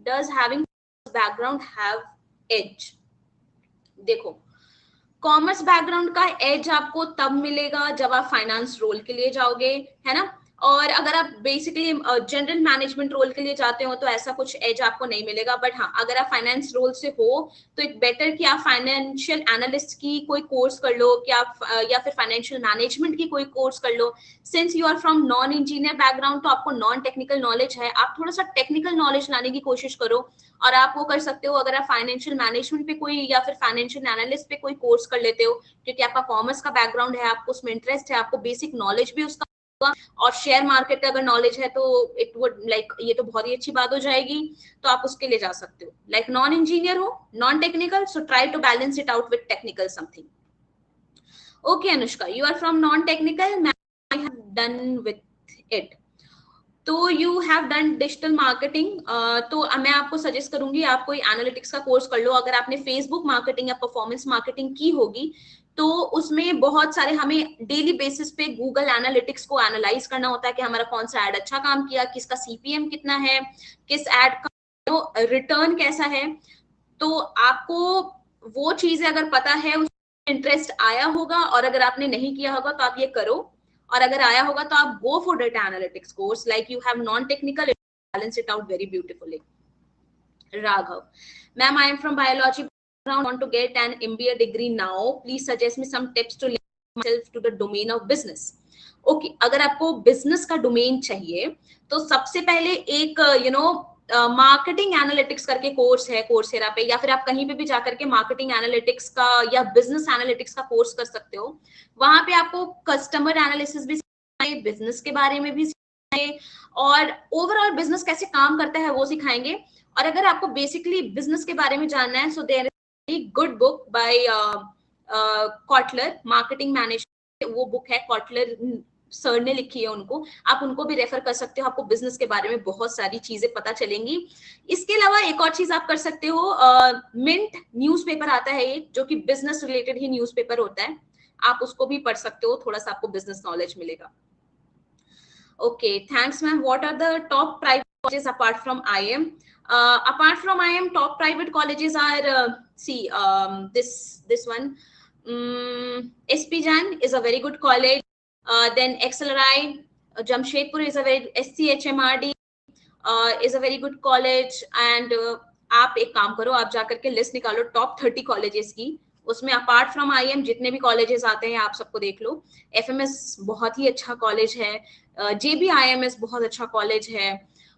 does having background have edge? देखो, कॉमर्स बैकग्राउंड का एज आपको तब मिलेगा जब आप फाइनेंस रोल के लिए जाओगे, है ना। और अगर आप बेसिकली जनरल मैनेजमेंट रोल के लिए जाते हो तो ऐसा कुछ एज आपको नहीं मिलेगा। बट हाँ, अगर आप फाइनेंस रोल से हो तो इट बेटर कि आप फाइनेंशियल एनालिस्ट की कोई कोर्स कर लो, कि आप या फिर फाइनेंशियल मैनेजमेंट की कोई कोर्स कर लो। Since you are from non engineer background तो आपको नॉन टेक्निकल नॉलेज है, आप थोड़ा सा टेक्निकल नॉलेज लाने की कोशिश करो और आप वो कर सकते हो। अगर आप फाइनेंशियल मैनेजमेंट पे कोई या फिर फाइनेंशियल एनालिस्ट पे कोई कोर्स कर लेते हो, क्योंकि आपका कॉमर्स का बैकग्राउंड है, आपको उसमें इंटरेस्ट है, आपको बेसिक नॉलेज भी उसका, और शेयर मार्केट का अगर नॉलेज है तो इट वुड लाइक, ये तो बहुत ही अच्छी बात हो जाएगी, तो आप उसके लिए जा सकते हो। लाइक नॉन इंजीनियर हो, non technical, so try to balance it out with technical something. Okay Anushka, you are from non technical, I have done with it, तो you have done digital marketing. तो मैं आपको सजेस्ट करूंगी आप कोई analytics का course कर लो। अगर आपने फेसबुक मार्केटिंग या परफॉर्मेंस मार्केटिंग की होगी तो उसमें बहुत सारे, हमें डेली बेसिस पे गूगल एनालिटिक्स को एनालाइज करना होता है कि हमारा कौन सा एड अच्छा काम किया, किसका CPM कितना है, किस एड का रिटर्न कैसा है। तो आपको वो चीजें अगर पता है, उसमें इंटरेस्ट आया होगा, और अगर आपने नहीं किया होगा तो आप ये करो, और अगर आया होगा तो आप go for data analytics course, like you have non technical, balance it out very beautifully. Raghav, ma'am, I am from biology background, want to get an MBA degree now, please suggest me some tips to link myself to the domain of business. Okay, अगर आपको business का domain चाहिए तो सबसे पहले एक marketing analytics करके course है कोर्सेरा पे, या फिर आप कहीं पे भी जाकर के मार्केटिंग एनालिटिक्स का या बिजनेस एनालिटिक्स का कोर्स कर सकते हो। वहां पे आपको कस्टमर एनालिसिस भी सिखाएंगे, बिजनेस के बारे में भी सिखाएंगे, और ओवरऑल बिजनेस कैसे काम करता है वो सिखाएंगे। और अगर आपको बेसिकली बिजनेस के बारे में जानना है, so there is a good book by Kotler, marketing management, वो बुक है कॉटलर सर ने लिखी है, उनको आप उनको भी रेफर कर सकते हो, आपको बिजनेस के बारे में बहुत सारी चीजें पता चलेंगी। इसके अलावा एक और चीज आप कर सकते हो, मिंट न्यूज़पेपर आता है एक, जो कि बिजनेस रिलेटेड ही न्यूज़पेपर होता है, आप उसको भी पढ़ सकते हो, थोड़ा सा आपको बिजनेस नॉलेज मिलेगा। Okay, thanks ma'am. What are the top private colleges apart from IIM? Apart from IIM, top private colleges are this one. SP Jain is a very good college. Then XLRI, Jamshedpur is a very, SCHMRD is a very good college. And आप एक काम करो, आप जाकर के list निकालो top 30 colleges की, उसमें अपार्ट फ्रॉम IIM जितने भी कॉलेजेस आते हैं आप सबको देख लो। FMS बहुत ही अच्छा कॉलेज है, JBIMS बहुत अच्छा कॉलेज है।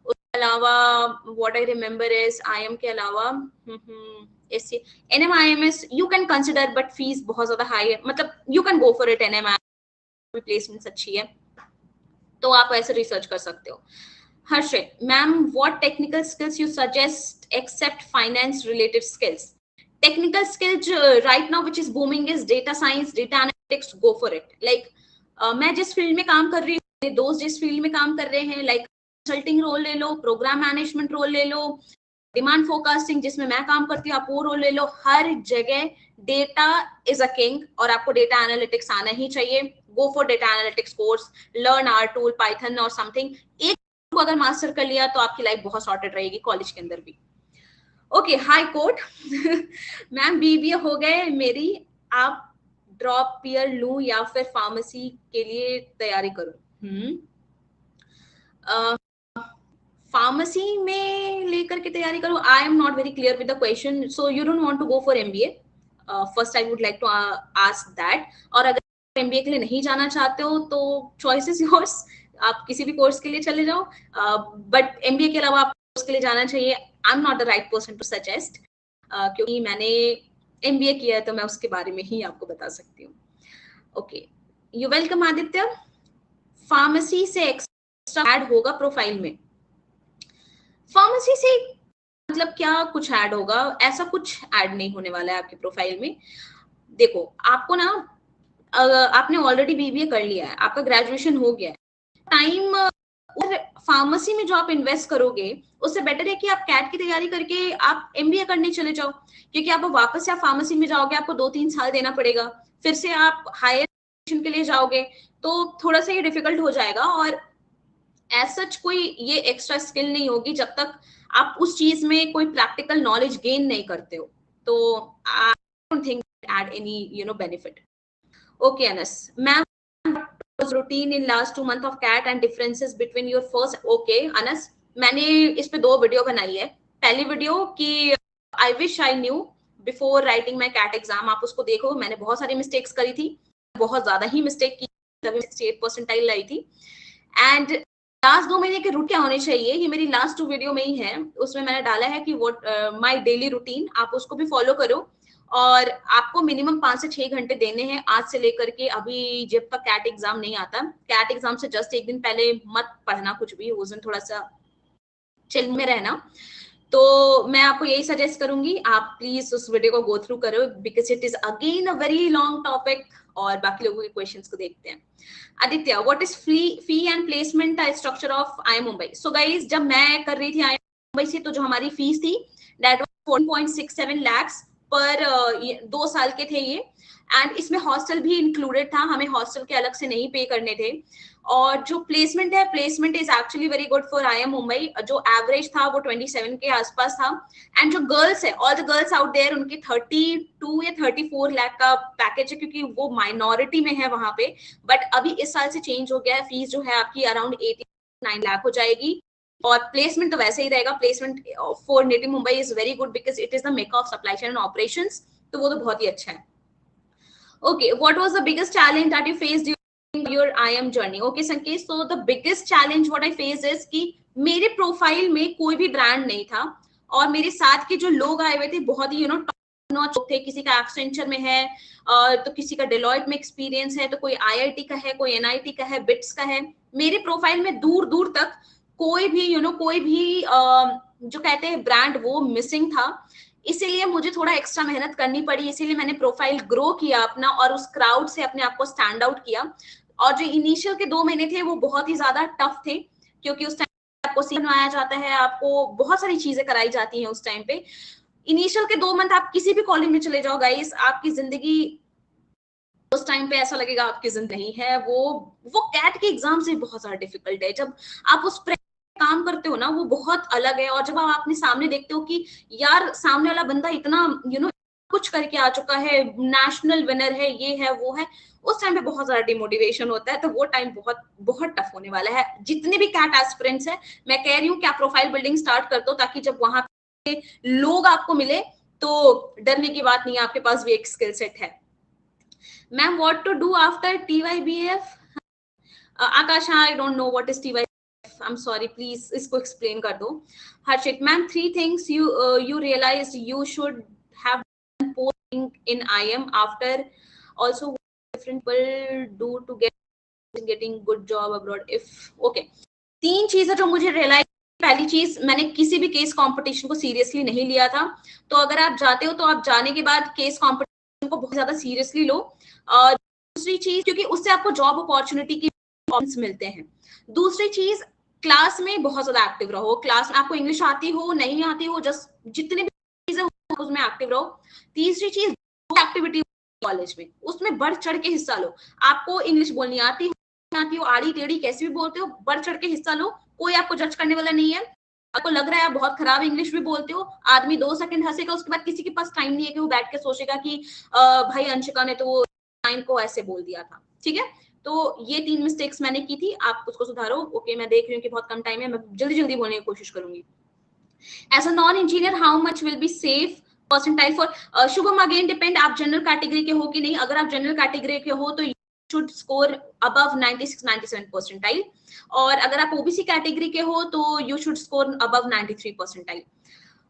उसके अलावा what I remember is IM के अलावा NMIMS you can consider, but fees बहुत ज्यादा हाई है, मतलब you can go for it. NMIMS placements अच्छी है, तो आप ऐसे रिसर्च कर सकते हो। Harshit ma'am, what technical skills you suggest except finance related skills? Technical skills right now which is booming is data science, data analytics, go for it. Like मैं जिस फील्ड में काम कर रही हूँ, मेरे दोस्त जिस फील्ड में काम कर रहे हैं, लाइक कंसल्टिंग रोल ले लो, प्रोग्राम मैनेजमेंट रोल ले लो, डिमांड फोरकास्टिंग जिसमें मैं काम करती हूँ, आप वो रोल ले लो, हर जगह डेटा इज अ किंग और आपको डेटा एनालिटिक्स आना ही चाहिए। Go for data analytics course, learn our tool, Python और समथिंग। एक को अगर मास्टर कर लिया तो आपकी लाइफ बहुत सॉर्टेड रहेगी कॉलेज के अंदर भी। Okay, high court ma'am BBA हो गए मेरी, आप ड्रॉप ईयर लूं या फिर फार्मेसी के लिए तैयारी करूं? फार्मेसी में लेकर के तैयारी करूं? I am not very clear with the question, so you don't want to go for MBA? First I would like to ask that. और अगर MBA के लिए नहीं जाना चाहते हो तो चॉइस इज योर्स, आप किसी भी कोर्स के लिए चले जाओ, बट MBA के अलावा आप कोर्स के लिए जाना चाहिए। I am not the right person to suggest, क्योंकि मैंने MBA किया है तो मैं उसके बारे में ही आपको बता सकती हूँ। Okay, you welcome Aditya. Pharmacy से एक्स्ट्रा ऐड होगा प्रोफाइल में? फार्मेसी से मतलब क्या कुछ ऐड होगा? ऐसा कुछ ऐड नहीं होने वाला है आपके प्रोफाइल में। देखो, आपको ना आपने ऑलरेडी BBA कर लिया है, आपका ग्रेजुएशन हो गया है, टाइम फार्मेसी में जो आप इन्वेस्ट करोगे उससे बेटर है कि आप कैट की तैयारी करके आप MBA करने चले जाओ, क्योंकि आप वापस से आप फार्मेसी में जाओगे, आपको 2-3 साल देना पड़ेगा, फिर से आप हायर एजुकेशन के लिए जाओगे तो थोड़ा सा ये डिफिकल्ट हो जाएगा। और एज सच कोई ये एक्स्ट्रा स्किल नहीं होगी जब तक आप उस चीज में कोई प्रैक्टिकल नॉलेज गेन नहीं करते हो, तो I don't think add any benefit. Okay Anas ma'am, routine in last 2 months of CAT and differences between your first? Okay Anas, मैंने इस पे 2 वीडियो बनाई है। पहली वीडियो कि I wish I knew before writing my CAT exam, आप उसको देखो। मैंने बहुत सारी मिस्टेक्स करी थी, बहुत ज्यादा ही मिस्टेक की, तभी 68 परसेंटाइल लाई थी। एंड लास्ट 2 महीने के रूट क्या होने चाहिए, ये मेरी लास्ट 2 वीडियो में ही है, उसमें मैंने डाला है कि व्हाट माय डेली रूटीन, आप उसको भी फॉलो करो। और आपको मिनिमम 5 से 6 घंटे देने हैं आज से लेकर के अभी जब तक कैट एग्जाम नहीं आता। कैट एग्जाम से जस्ट एक दिन पहले मत पढ़ना कुछ भी, उस दिन थोड़ा सा चिल में रहना। तो मैं आपको यही सजेस्ट करूंगी, आप प्लीज उस वीडियो को गो थ्रू करो, because it is again a very long topic. और बाकी लोगों के क्वेश्चंस को देखते हैं। Aditya, what is fee and placement structure of IIM Mumbai? So guys, जब मैं कर रही थी IIM मुंबई से, तो जो हमारी फीस थी दैट वाज 4.67 lakhs पर 2 साल के थे ये। एंड इसमें हॉस्टल भी इंक्लूडेड था, हमें हॉस्टल के अलग से नहीं पे करने थे। और जो प्लेसमेंट है, placement is actually very good for IIM Mumbai. जो एवरेज था वो 27 के आसपास था। एंड जो गर्ल्स है, all the girls out there, उनकी 32 या 34 लाख का पैकेज है, क्योंकि वो माइनॉरिटी में है वहां पे। बट अभी इस साल से चेंज हो गया है, फीस जो है आपकी अराउंड 89 लाख हो जाएगी। और प्लेसमेंट तो वैसे ही रहेगा। Placement for native Mumbai is very good because it is the make of supply chain and operations, तो वो तो बहुत ही अच्छा है। Okay, what was the biggest challenge that you faced during your IIM journey? Okay Sanket, so the biggest challenge what I face is कि मेरे profile में कोई भी ब्रांड नहीं था, और मेरे साथ के जो लोग आए हुए थे बहुत ही टॉप नॉच थे। किसी का एक्सेंचर में है, तो किसी का डेलॉयट में एक्सपीरियंस है, तो कोई IIT का है, कोई NIT का है, बिट्स का है। मेरे प्रोफाइल में दूर दूर तक कोई भी कोई भी जो कहते हैं ब्रांड, वो मिसिंग था। इसीलिए मुझे थोड़ा एक्स्ट्रा मेहनत करनी पड़ी, इसीलिए मैंने प्रोफाइल ग्रो किया अपना और उस क्राउड से अपने आप को स्टैंड आउट किया। और जो इनिशियल के 2 महीने थे वो बहुत ही ज्यादा टफ थे, क्योंकि उस टाइम आपको सिखाया जाता है, आपको बहुत सारी चीजें कराई जाती हैं उस टाइम पे। इनिशियल के 2 मंथ आप किसी भी कॉलेज में चले जाओ गाइस, आपकी जिंदगी उस टाइम पे ऐसा लगेगा आपकी जिंदगी नहीं है। वो कैट के एग्जाम से बहुत ज्यादा डिफिकल्ट है। जब आप उस पर काम करते हो ना, वो बहुत अलग है। और जब आप अपने सामने देखते हो कि यार सामने वाला बंदा इतना कुछ करके आ चुका है, नेशनल विनर है, ये है वो है, उस टाइम पे बहुत ज्यादा डिमोटिवेशन होता है। तो वो टाइम बहुत बहुत टफ होने वाला है। जितने भी कैट एस्पिरेंट्स हैं, मैं कह रही हूँ कि आप प्रोफाइल बिल्डिंग स्टार्ट कर दो, ताकि जब वहां पे लोग आपको मिले तो डरने की बात नहीं है, आपके पास भी एक स्किल सेट है। Ma'am, what to do after TYBF? Akash, I don't know what is TYBF, I am sorry, please इसको एक्सप्लेन कर दो. Harshit ma'am, 3 things you realized you should have done posting in IM after, also what different people do to getting good job abroad if. Okay, 3 चीजें जो मुझे realise. पहली चीज, मैंने किसी भी केस कंपटीशन को सीरियसली नहीं लिया था. तो अगर आप जाते हो तो आप जाने के बाद केस कंपटीशन को बहुत ज्यादा सीरियसली लो. दूसरी चीज, क्योंकि उससे आपको जॉब अपॉर्चुनिटी की ऑप्शंस मिलते हैं. दूसरी चीज, क्लास में बहुत ज्यादा एक्टिव रहो. क्लास में आपको इंग्लिश आती हो नहीं आती हो, जस्ट जितने भी चीजें उसमें एक्टिव रहो. तीसरी चीज, एक्टिविटी कॉलेज में उसमें बढ़ चढ़ के हिस्सा लो. आपको इंग्लिश बोलनी आती हो, आड़ी टेढ़ी कैसे भी बोलते हो, बढ़ चढ़ के हिस्सा लो. कोई आपको जज करने वाला नहीं है. आपको लग रहा है आप बहुत खराब इंग्लिश भी बोलते हो, आदमी 2 सेकंड हंसेगा, उसके बाद किसी के पास टाइम नहीं है कि वो बैठ के सोचेगा कि भाई अंशिका ने तो वो लाइन को ऐसे बोल दिया था. ठीक है, तो ये 3 मिस्टेक्स मैंने की थी, आप उसको सुधारो. ओके, मैं देख रही हूँ कि बहुत कम टाइम है, मैं जल्दी जल्दी बोलने की कोशिश करूंगी. As a non engineer, how much will be safe percentile for Shubham? Again depend, आप जनरल कैटेगरी के हो कि नहीं. अगर आप जनरल कैटेगरी के हो तो शुड स्कोर अबव 96-97 परसेंटाइल, और अगर आप ओबीसी कैटेगरी के हो तो you should score above 93 percentile.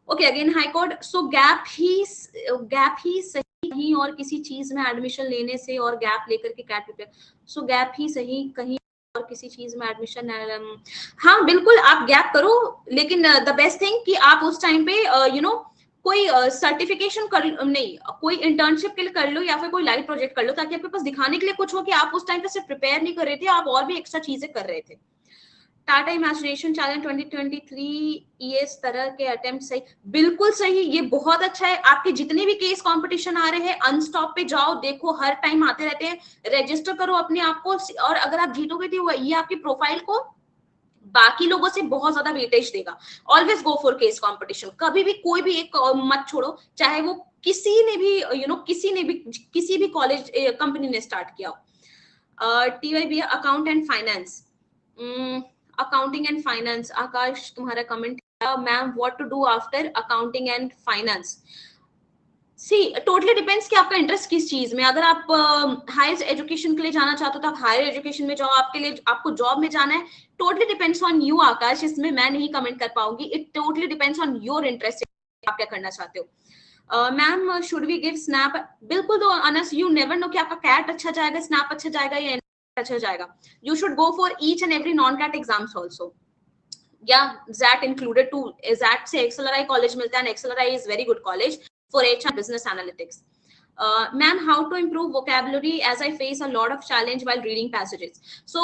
Okay, again high court. So gap ही सही कहीं और किसी चीज में एडमिशन लेने से और गैप लेकर के कैट प्रिपेयर. सो गैप ही सही कहीं और किसी चीज में एडमिशन. हाँ बिल्कुल, आप गैप करो, लेकिन द बेस्ट थिंग कि आप उस टाइम पे कोई सर्टिफिकेशन कर नहीं, कोई इंटर्नशिप के लिए कर लो या फिर कोई लाइव प्रोजेक्ट कर लो, ताकि आपके पास दिखाने के लिए कुछ हो कि आप उस टाइम पे सिर्फ प्रिपेयर नहीं कर रहे थे, आप और भी एक्स्ट्रा चीजें कर रहे थे. टाटा इमेजिनेशन चैलेंज 2023, ये इस तरह के अटेम्प्ट सही, बिल्कुल सही, ये बहुत अच्छा है. आपके जितने भी केस कंपटीशन आ रहे हैं, अनस्टॉप पे जाओ, देखो हर टाइम आते रहते हैं, रजिस्टर करो अपने आप को, और अगर आप जीतोगे तो ये आपकी प्रोफाइल को बाकी लोगों से बहुत ज्यादा वेटेज देगा. Always go for case competition, कभी भी कोई भी एक मत छोड़ो, चाहे वो किसी ने भी किसी भी कॉलेज कंपनी ने स्टार्ट किया हो. TYB account and finance, accounting and finance. Akash, तुम्हारा comment, ma'am what to do after accounting and finance. See totally depends कि आपका इंटरेस्ट किस चीज में. अगर आप हायर एजुकेशन के लिए जाना चाहते हो तो आप हायर एजुकेशन में जाओ, आपको जॉब में जाना है, totally depends on you. Akash, इसमें मैं नहीं कमेंट कर पाऊंगी. It totally depends on your interest, आप क्या करना चाहते हो. Ma'am should we give snap? बिल्कुल दो अनस, यू नेवर नो कि आपका कैट अच्छा जाएगा, स्नैप अच्छा जाएगा या अच्छा जाएगा. You should go for each and every non CAT exams also. या जैट इंक्लूडेड टू. जैट से एक्सेलराई कॉलेज मिलता है, XLRI is very good college for HR business analytics. Ma'am, how to improve vocabulary as I face a lot of challenge while reading passages? So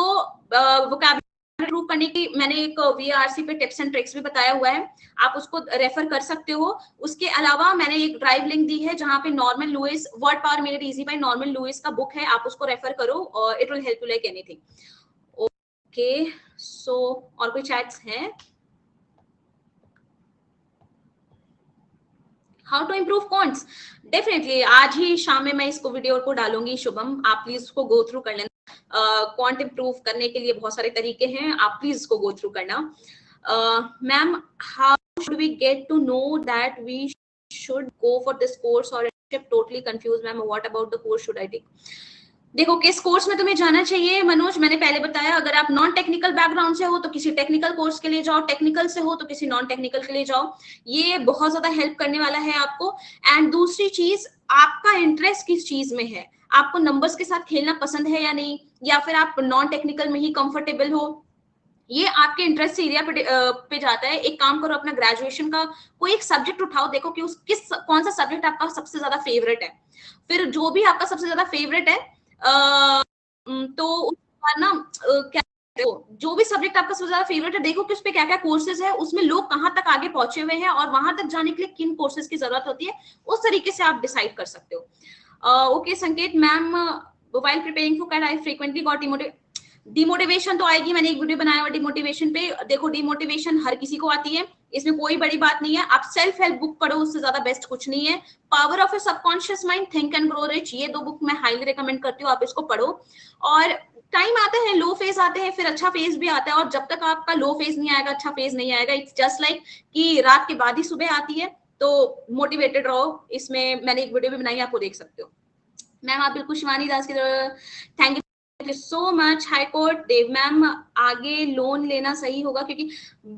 vocabulary improve करने की मैंने एक VRC पे tips and tricks भी बताया हुआ है, आप उसको रेफर कर सकते हो. उसके अलावा मैंने एक ड्राइव लिंक दी है जहां पे Norman Lewis word power made easy by Norman Lewis का बुक है, आप उसको रेफर करो और it will help you like anything. Okay, so और कोई चैट्स हैं? How to improve quants, definitely आज ही शाम में मैं इसको वीडियो को डालूंगी. शुभम, आप प्लीज उसको गो थ्रू कर लेना. क्वांट इम्प्रूव करने के लिए बहुत सारे तरीके हैं, आप प्लीज इसको गो थ्रू करना. Ma'am, how should we get to know that we should go for this course और totally confuse. Ma'am, what about the course should I take? देखो, किस कोर्स में तुम्हें जाना चाहिए मनोज, मैंने पहले बताया. अगर आप नॉन टेक्निकल बैकग्राउंड से हो तो किसी टेक्निकल कोर्स के लिए जाओ, टेक्निकल से हो तो किसी नॉन टेक्निकल के लिए जाओ, ये बहुत ज्यादा हेल्प करने वाला है आपको. एंड दूसरी चीज, आपका इंटरेस्ट किस चीज में है, आपको नंबर्स के साथ खेलना पसंद है या नहीं, या फिर आप नॉन टेक्निकल में ही कंफर्टेबल हो, ये आपके इंटरेस्ट एरिया पे जाता है. एक काम करो, अपना ग्रेजुएशन का कोई एक सब्जेक्ट उठाओ, देखो कि कौन सा सब्जेक्ट आपका सबसे ज्यादा फेवरेट है. फिर जो भी आपका सबसे ज्यादा फेवरेट है तो उसके बाद ना क्या, जो भी सब्जेक्ट आपका सबसे ज्यादा फेवरेट है, देखो कि उस पे क्या क्या कोर्सेज है, उसमें लोग कहाँ तक आगे पहुंचे हुए हैं और वहां तक जाने के लिए किन कोर्सेज की जरूरत होती है, उस तरीके से आप डिसाइड कर सकते हो. Okay Sanket, ma'am while preparing for CAT I frequently got demotivation तो आएगी. मैंने एक वीडियो बनाया हुआ डिमोटिवेशन पे. देखो, डिमोटिवेशन हर किसी को आती है, इसमें कोई बड़ी बात नहीं है. आप सेल्फ हेल्प बुक पढ़ो, उससे ज्यादा बेस्ट कुछ नहीं है. Power of A subconscious mind, think and grow rich, ये 2 बुक मैं हाईली रिकमेंड करती हूँ, आप इसको पढ़ो. और टाइम आते हैं, लो फेज आते हैं, फिर अच्छा फेज भी आता है, और जब तक आपका लो फेज नहीं आएगा, अच्छा फेज नहीं आएगा. इट्स जस्ट लाइक कि रात के बाद ही सुबह आती है, तो मोटिवेटेड रहो. इसमें मैंने एक वीडियो भी बनाई, आपको देख सकते हो. मैम आप बिल्कुल शिवानी दास की, thank you you so much high court Dev ma'am. आगे लोन लेना सही होगा, क्योंकि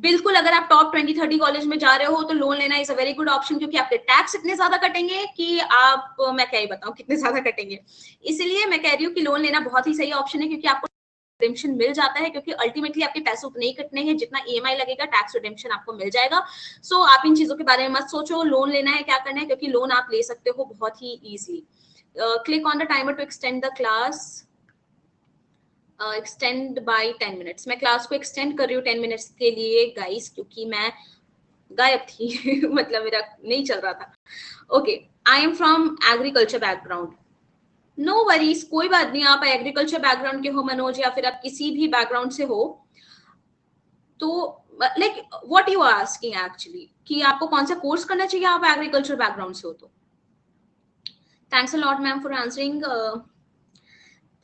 बिल्कुल अगर आप टॉप 20-30 कॉलेज में जा रहे हो तो लोन लेना is a very good option, क्योंकि आपके टैक्स इतने ज्यादा कटेंगे कि आप, मैं क्या ही बताऊं कितने ज्यादा कटेंगे। इसलिए मैं कह रही हूँ कि लोन लेना बहुत ही सही ऑप्शन है, क्योंकि आपको रिडेम्पशन मिल जाता है, क्योंकि अल्टीमेटली आपके पैसे उतने ही कटने हैं जितना ईएमआई लगेगा, टैक्स रिडेम्पशन आपको मिल जाएगा। सो आप इन चीजों के बारे में मत सोचो लोन लेना है क्या करना है, क्योंकि लोन आप ले सकते हो बहुत ही easily. Click on the timer to extend the class, extend by 10 minutes. मैं क्लास को एक्सटेंड कर रही हूँ 10 मिनट्स के लिए गाइस, क्योंकि मैं गायब थी मतलब मेरा नहीं चल रहा था। Okay, I am from agriculture background. No worries, कोई बात नहीं, आप एग्रीकल्चर बैकग्राउंड के हो मनोज, या फिर आप किसी भी बैकग्राउंड से हो, तो like what you are asking actually कि आपको कौन सा कोर्स करना चाहिए, आप एग्रीकल्चर बैकग्राउंड से हो तो। Thanks a lot ma'am for answering,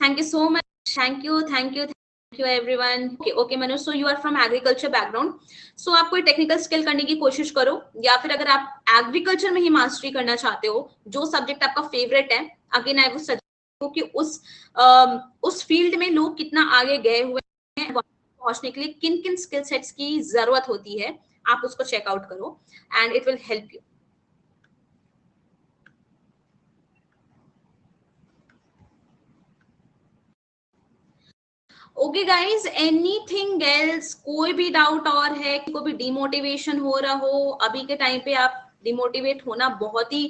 thank you so much, thank you everyone. Okay Manoj, so you are from agriculture background, सो आप कोई टेक्निकल स्किल करने की कोशिश करो, या फिर अगर आप एग्रीकल्चर में ही मास्टरी करना चाहते हो, जो सब्जेक्ट आपका फेवरेट है, अगेन आई वुड सजेस्ट कि उस फील्ड में लोग कितना आगे गए हुए हैं, पहुंचने के लिए किन किन स्किल सेट्स की जरूरत होती है, आप उसको चेकआउट करो and it will help you. Okay guys, anything else, कोई भी डाउट और है, कोई भी डिमोटिवेशन हो रहा हो अभी के टाइम पे, आप डिमोटिवेट होना बहुत ही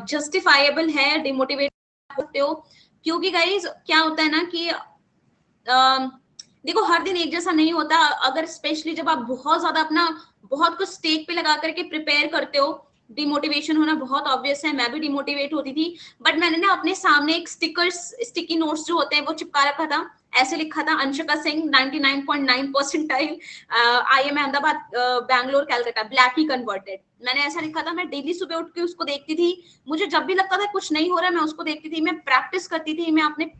जस्टिफाइबल है, डिमोटिवेट होते हो, क्योंकि गाइज क्या होता है ना कि देखो हर दिन एक जैसा नहीं होता, अगर स्पेशली जब आप बहुत ज्यादा अपना बहुत कुछ स्टेक पे लगा करके प्रिपेयर करते हो, डिमोटिवेशन होना बहुत ऑब्वियस है। मैं भी डिमोटिवेट होती थी, बट मैंने ना अपने सामने एक स्टिकी नोट्स जो होते हैं वो चिपका रखा था, ऐसे लिखा था अंशिका सिंह 99.9 परसेंटाइल, IIM अहमदाबाद, बैंगलोर, कैलकाटा, ब्लैक ही कन्वर्टेड। मैंने ऐसा लिखा था, मैं डेली सुबह उठ के उसको देखती थी, मुझे जब भी लगता था कुछ नहीं हो रहा है मैं उसको देखती थी, मैं प्रैक्टिस करती थी, मैं अपने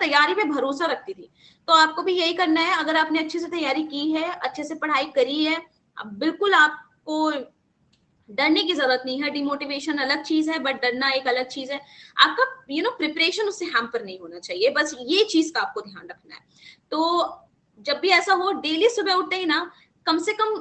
तैयारी पे भरोसा रखती थी। तो आपको भी यही करना है, अगर आपने अच्छे से तैयारी की है, अच्छे से पढ़ाई करी है, बिल्कुल आपको डरने की जरूरत नहीं है। डिमोटिवेशन अलग चीज है, बट डरना एक अलग चीज है। आपका प्रिपरेशन उससे हैम्पर नहीं होना चाहिए, बस ये चीज का आपको ध्यान रखना है। तो जब भी ऐसा हो, डेली सुबह उठते ही ना कम से कम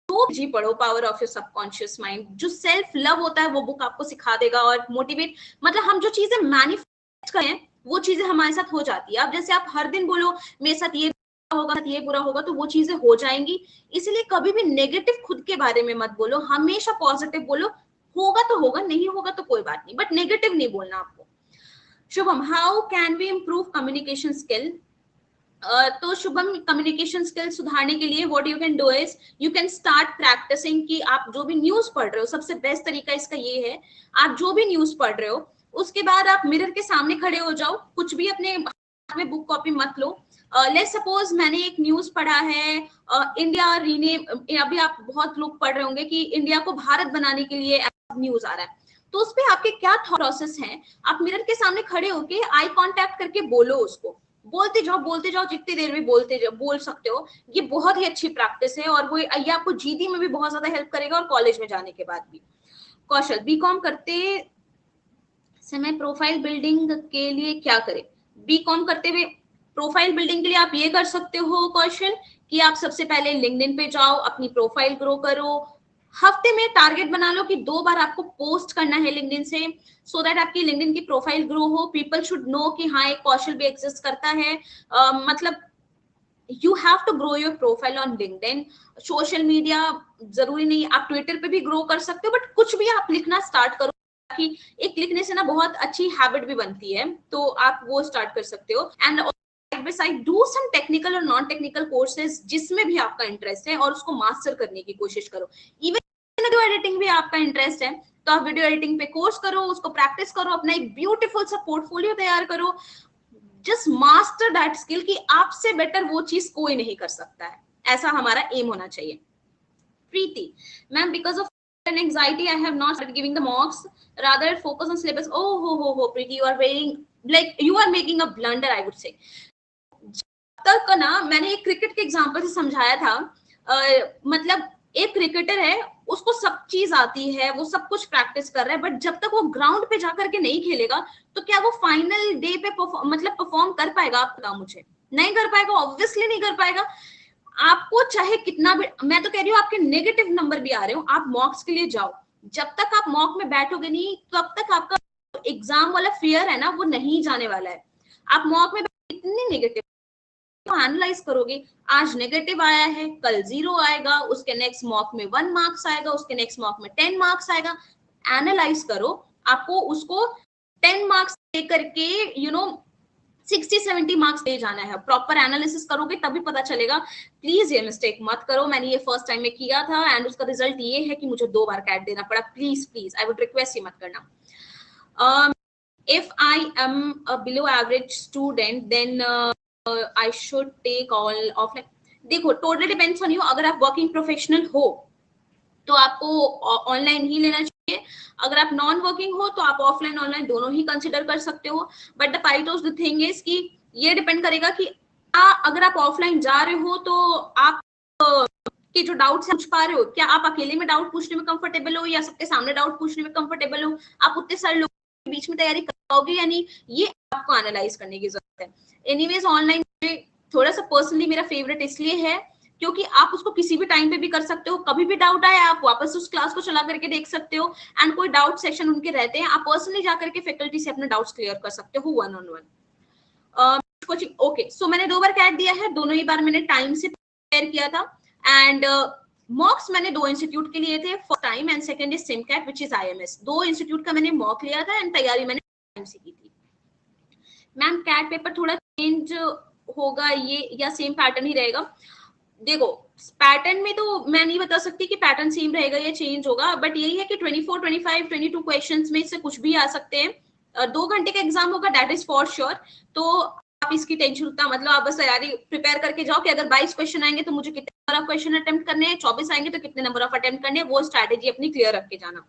2 जी पढ़ो, power of your subconscious mind, जो सेल्फ लव होता है वो बुक आपको सिखा देगा, और मोटिवेट, मतलब हम जो चीजें मैनिफेस्ट करें वो चीजें हमारे साथ हो जाती है। अब जैसे आप हर दिन बोलो मेरे साथ ये होगा, ये बुरा होगा, तो वो चीजें हो जाएंगी। इसलिए कभी भी नेगेटिव खुद के बारे में मत बोलो, हमेशा पॉजिटिव बोलो, होगा तो होगा, नहीं होगा तो कोई बात नहीं, बट नेगेटिव नहीं बोलना आपको। Shubham, how can we improve communication skill? तो शुभम, कम्युनिकेशन स्किल सुधारने के लिए what you can do is you can start practising, कि आप जो भी न्यूज पढ़ रहे हो, सबसे बेस्ट तरीका इसका ये है, आप जो भी न्यूज पढ़ रहे हो उसके बाद आप मिरर के सामने खड़े हो जाओ, कुछ भी अपने हाथ में बुक कॉपी मत लो। लेट्स सपोज मैंने एक न्यूज पढ़ा है, इंडिया रीनेम, अभी आप बहुत लोग पढ़ रहे होंगे कि इंडिया को भारत बनाने के लिए न्यूज आ रहा है, तो उस पर आपके क्या थॉट प्रोसेस है? आप मिरर के सामने खड़े होके आई कांटेक्ट करके बोलो, उसको बोलते जाओ, जितनी देर में बोल सकते हो। ये बहुत ही अच्छी प्रैक्टिस है, और वो ये आपको जीडी में भी बहुत ज्यादा हेल्प करेगा, और कॉलेज में जाने के बाद भी। कौशल, बीकॉम करते समय प्रोफाइल बिल्डिंग के लिए क्या करें? बीकॉम करते हुए प्रोफाइल बिल्डिंग के लिए आप ये कर सकते हो कौशल, कि आप सबसे पहले लिंक्डइन पे जाओ, अपनी प्रोफाइल ग्रो करो, हफ्ते में टारगेट बना लो कि 2 बार आपको पोस्ट करना है लिंक्डइन से, सो दैट आपकी लिंक्डइन की प्रोफाइल ग्रो हो, पीपल शुड नो कि हाँ एक कौशल भी एग्जिस्ट करता है। मतलब you have to grow your profile on LinkedIn. Social media जरूरी नहीं, आप ट्विटर पे भी ग्रो कर सकते हो, बट कुछ भी आप लिखना स्टार्ट करो, कि एक लिखने से ना बहुत अच्छी हैबिट भी बनती है, तो आप वो स्टार्ट कर सकते हो। And side do some technical और नॉन टेक्निकल कोर्सेज जिसमें भी आपका इंटरेस्ट है, और उसको मास्टर करने की कोशिश करो। इवन वीडियो एडिटिंग भी आपका इंटरेस्ट है तो आप वीडियो एडिटिंग पे कोर्स करो, उसको प्रैक्टिस करो, अपना एक ब्यूटीफुल सा पोर्टफोलियो तैयार करो। जस्ट मास्टर दैट स्किल, कि आपसे बेटर वो चीज कोई नहीं कर सकता है, ऐसा हमारा एम होना चाहिए। Preeti ma'am, because of an anxiety I have not started giving the mocks, rather focus on syllabus. Oh Preeti, you are very, like you are making a blunder, I would say. जब तक ना मैंने एक cricket के example से समझाया था, मतलब एक क्रिकेटर है, उसको सब चीज आती है, वो सब कुछ प्रैक्टिस कर रहा है, बट जब तक वो ग्राउंड पे जाकर के नहीं खेलेगा तो क्या वो फाइनल डे पे मतलब परफॉर्म कर पाएगा? आप बताओ मुझे। नहीं कर पाएगा, ऑब्वियसली नहीं कर पाएगा। आपको चाहे कितना भी, मैं तो कह रही हूँ आपके नेगेटिव नंबर भी आ रहे हो, आप मॉक्स के लिए जाओ। जब तक आप मॉक में बैठोगे नहीं, तब तक आपका एग्जाम वाला फियर है ना, वो नहीं जाने वाला है। आप मॉक में इतनी नेगेटिव एनालाइज करोगे, आज नेगेटिव आया है, कल 0 आएगा, उसके नेक्स्ट मॉक में 1 मार्क्स आएगा, उसके नेक्स्ट मॉक में 10 मार्क्स आएगा। एनालाइज करो, आपको उसको 10 मार्क्स दे करके 60-70 मार्क्स दे जाना है। प्रॉपर एनालिसिस करोगे तभी पता चलेगा। प्लीज ये मिस्टेक मत करो, मैंने ये फर्स्ट टाइम में किया था एंड उसका रिजल्ट ये है कि मुझे 2 बार कैट देना पड़ा। Please please I would request ये मत करना। If I am a below average student then I should take all offline. देखो, totally depends on you. अगर आप वर्किंग प्रोफेशनल हो तो आपको ऑनलाइन ही लेना चाहिए। अगर आप नॉन वर्किंग हो तो आप ऑफलाइन ऑनलाइन दोनों ही कंसिडर कर सकते हो। बट द पाइटोस द थिंग इज कि ये डिपेंड करेगा कि अगर आप ऑफलाइन जा रहे हो तो आप के जो डाउट्स पूछ पा रहे हो, क्या आप अकेले में डाउट पूछने में कंफर्टेबल हो या सबके सामने डाउट पूछने में कंफर्टेबल हो, आप उतने सारे लोगों के बीच में तैयारी कर पाओगे या नहीं, ये आपको एनालाइज करने की जरूरत है। एनीवेज ऑनलाइन थोड़ा सा पर्सनली मेरा फेवरेट इसलिए है क्योंकि आप उसको किसी भी टाइम पे भी कर सकते हो। कभी भी डाउट आए आप वापस उस क्लास को चला करके देख सकते हो एंड कोई डाउट सेक्शन उनके रहते हैं, आप पर्सनली जाकर के फैकल्टी से अपने डाउट्स क्लियर कर सकते हो 1-on-1 कोचिंग। ओके, सो मैंने 2 बार कैट दिया है, दोनों ही बार मैंने टाइम से प्रिपेयर किया था एंड मॉक्स मैंने 2 इंस्टीट्यूट के लिए थे, first time and second is SimCAT which is IMS। 2 institute का मैंने मॉक लिया था एंड तैयारी मैंने टाइम से की थी। मैम कैट पेपर थोड़ा चेंज होगा ये या सेम पैटर्न ही रहेगा? देखो, पैटर्न में तो मैं नहीं बता सकती कि पैटर्न सेम रहेगा या चेंज होगा, बट यही है कि 24, 25, 22 क्वेश्चंस में से कुछ भी आ सकते हैं। 2 घंटे का एग्जाम होगा, दैट इज फॉर श्योर। तो आप इसकी टेंशन उतना मतलब आप बस तैयारी प्रिपेयर करके जाओ कि अगर 22 क्वेश्चन आएंगे तो मुझे कितने नंबर ऑफ क्वेश्चन अटेम्प्ट करने हैं, 24 आएंगे तो कितने नंबर ऑफ अटेम्प्ट करने हैं, वो स्ट्रैटेजी अपनी क्लियर रख के जाना।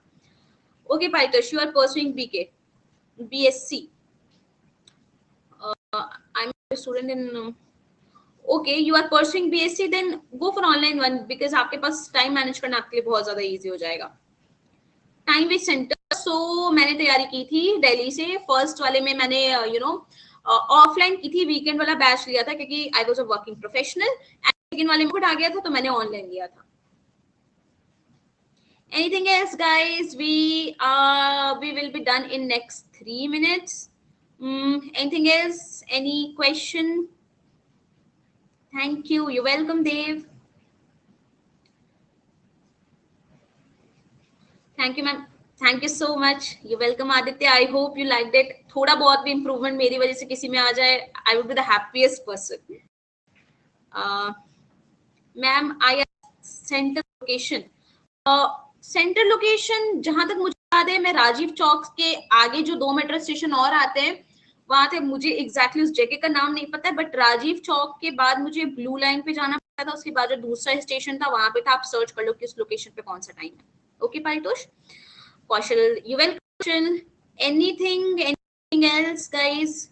Okay Paritosh, you are pursuing BSc. I'm a student in okay, you are pursuing BSc, then go for online one because आपके पास टाइम मैनेज करना आपके लिए बहुत ज्यादा इजी हो जाएगा। टाइम वेस्ट सेंटर, सो मैंने तैयारी की थी दिल्ली से। फर्स्ट वाले में मैंने ऑफलाइन की थी, वीकेंड वाला बैच लिया था क्योंकि I was a working professional and second वाले में आ गया था तो मैंने ऑनलाइन लिया था। Anything else guys? We will be done in next 3 minutes. Anything else? Any question? Thank you. You're welcome, Dave. Thank you, ma'am. Thank you so much. You're welcome, Aditya. I hope you liked it. थोड़ा बहुत भी improvement मेरी वजह से किसी में आ जाए, I would be the happiest person. Ma'am, I center location. Centre location जहां तक मुझे याद है, मैं राजीव चौक के आगे जो 2 मेट्रो स्टेशन और आते हैं वहां थे, मुझे एग्जैक्टली उस जगह का नाम नहीं पता है, बट राजीव चौक के बाद मुझे ब्लू लाइन पे जाना पड़ता था, उसके बाद जो दूसरा स्टेशन था वहां पे था। आप सर्च कर लो कि उस लोकेशन पे कौन सा टाइम है। Okay Paritosh, Kaushal, you welcome. Anything else guys?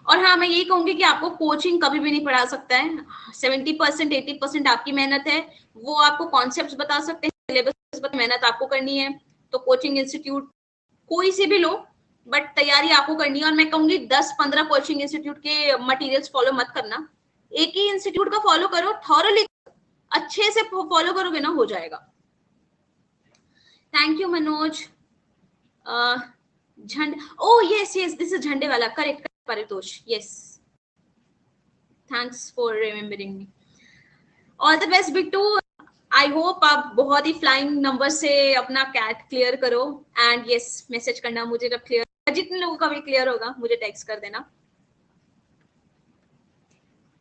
और हाँ, मैं यही कहूंगी कि आपको कोचिंग कभी भी नहीं पढ़ा सकता है। 70% 80% आपकी मेहनत है, वो आपको कॉन्सेप्ट्स बता सकते हैं, सिलेबस पर मेहनत आपको करनी है। तो कोचिंग इंस्टीट्यूट कोई से भी लो, बट तैयारी आपको करनी है। और मैं कहूंगी 10-15 कोचिंग इंस्टीट्यूट के मटेरियल्स फॉलो मत करना, एक ही इंस्टीट्यूट का फॉलो करो, थॉरली अच्छे से फॉलो करोगे ना, हो जाएगा। Thank you Manoj. झंड, oh yes, this is झंडे वाला, correct Paritosh, yes, thanks for remembering me. All the best Bittu, I hope आप बहुत ही फ्लाइंग नंबर से अपना कैट क्लियर करो एंड yes, मैसेज करना मुझे जब क्लियर, जितने लोगों का भी क्लियर होगा मुझे टेक्स्ट कर देना।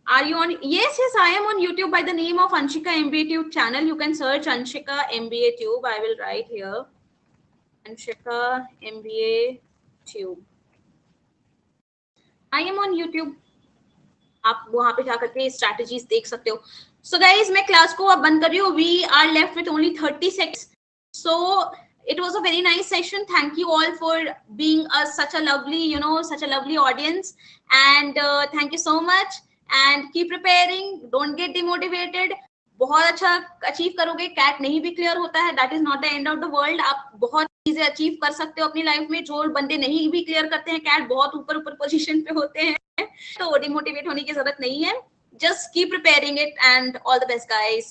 Are you on? Yes, I am on YouTube by the name of Anshika MBA Tube channel. You can search Anshika MBA Tube. I will write here Anshika MBA Tube. I am on YouTube. आप वहां पे जाकर के strategies देख सकते हो। So guys, मैं class को अब बंद कर रही हूँ। We are left with only 30 seconds. So it was a very nice session. Thank you all for being such a lovely, such a lovely audience, and thank you so much. And keep preparing, don't get demotivated. बहुत अच्छा achieve करोगे. Cat नहीं भी clear होता है, that is not the end of the world. आप बहुत चीजें अचीव कर सकते हो अपनी लाइफ में. जो बंदे नहीं भी क्लियर करते हैं कैट, बहुत ऊपर ऊपर पोजीशन पे होते हैं, तो डिमोटिवेट होने की जरूरत नहीं है. just keep preparing it and all the best guys.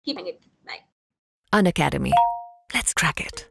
Keeping it. Bye.
Unacademy. Let's crack it.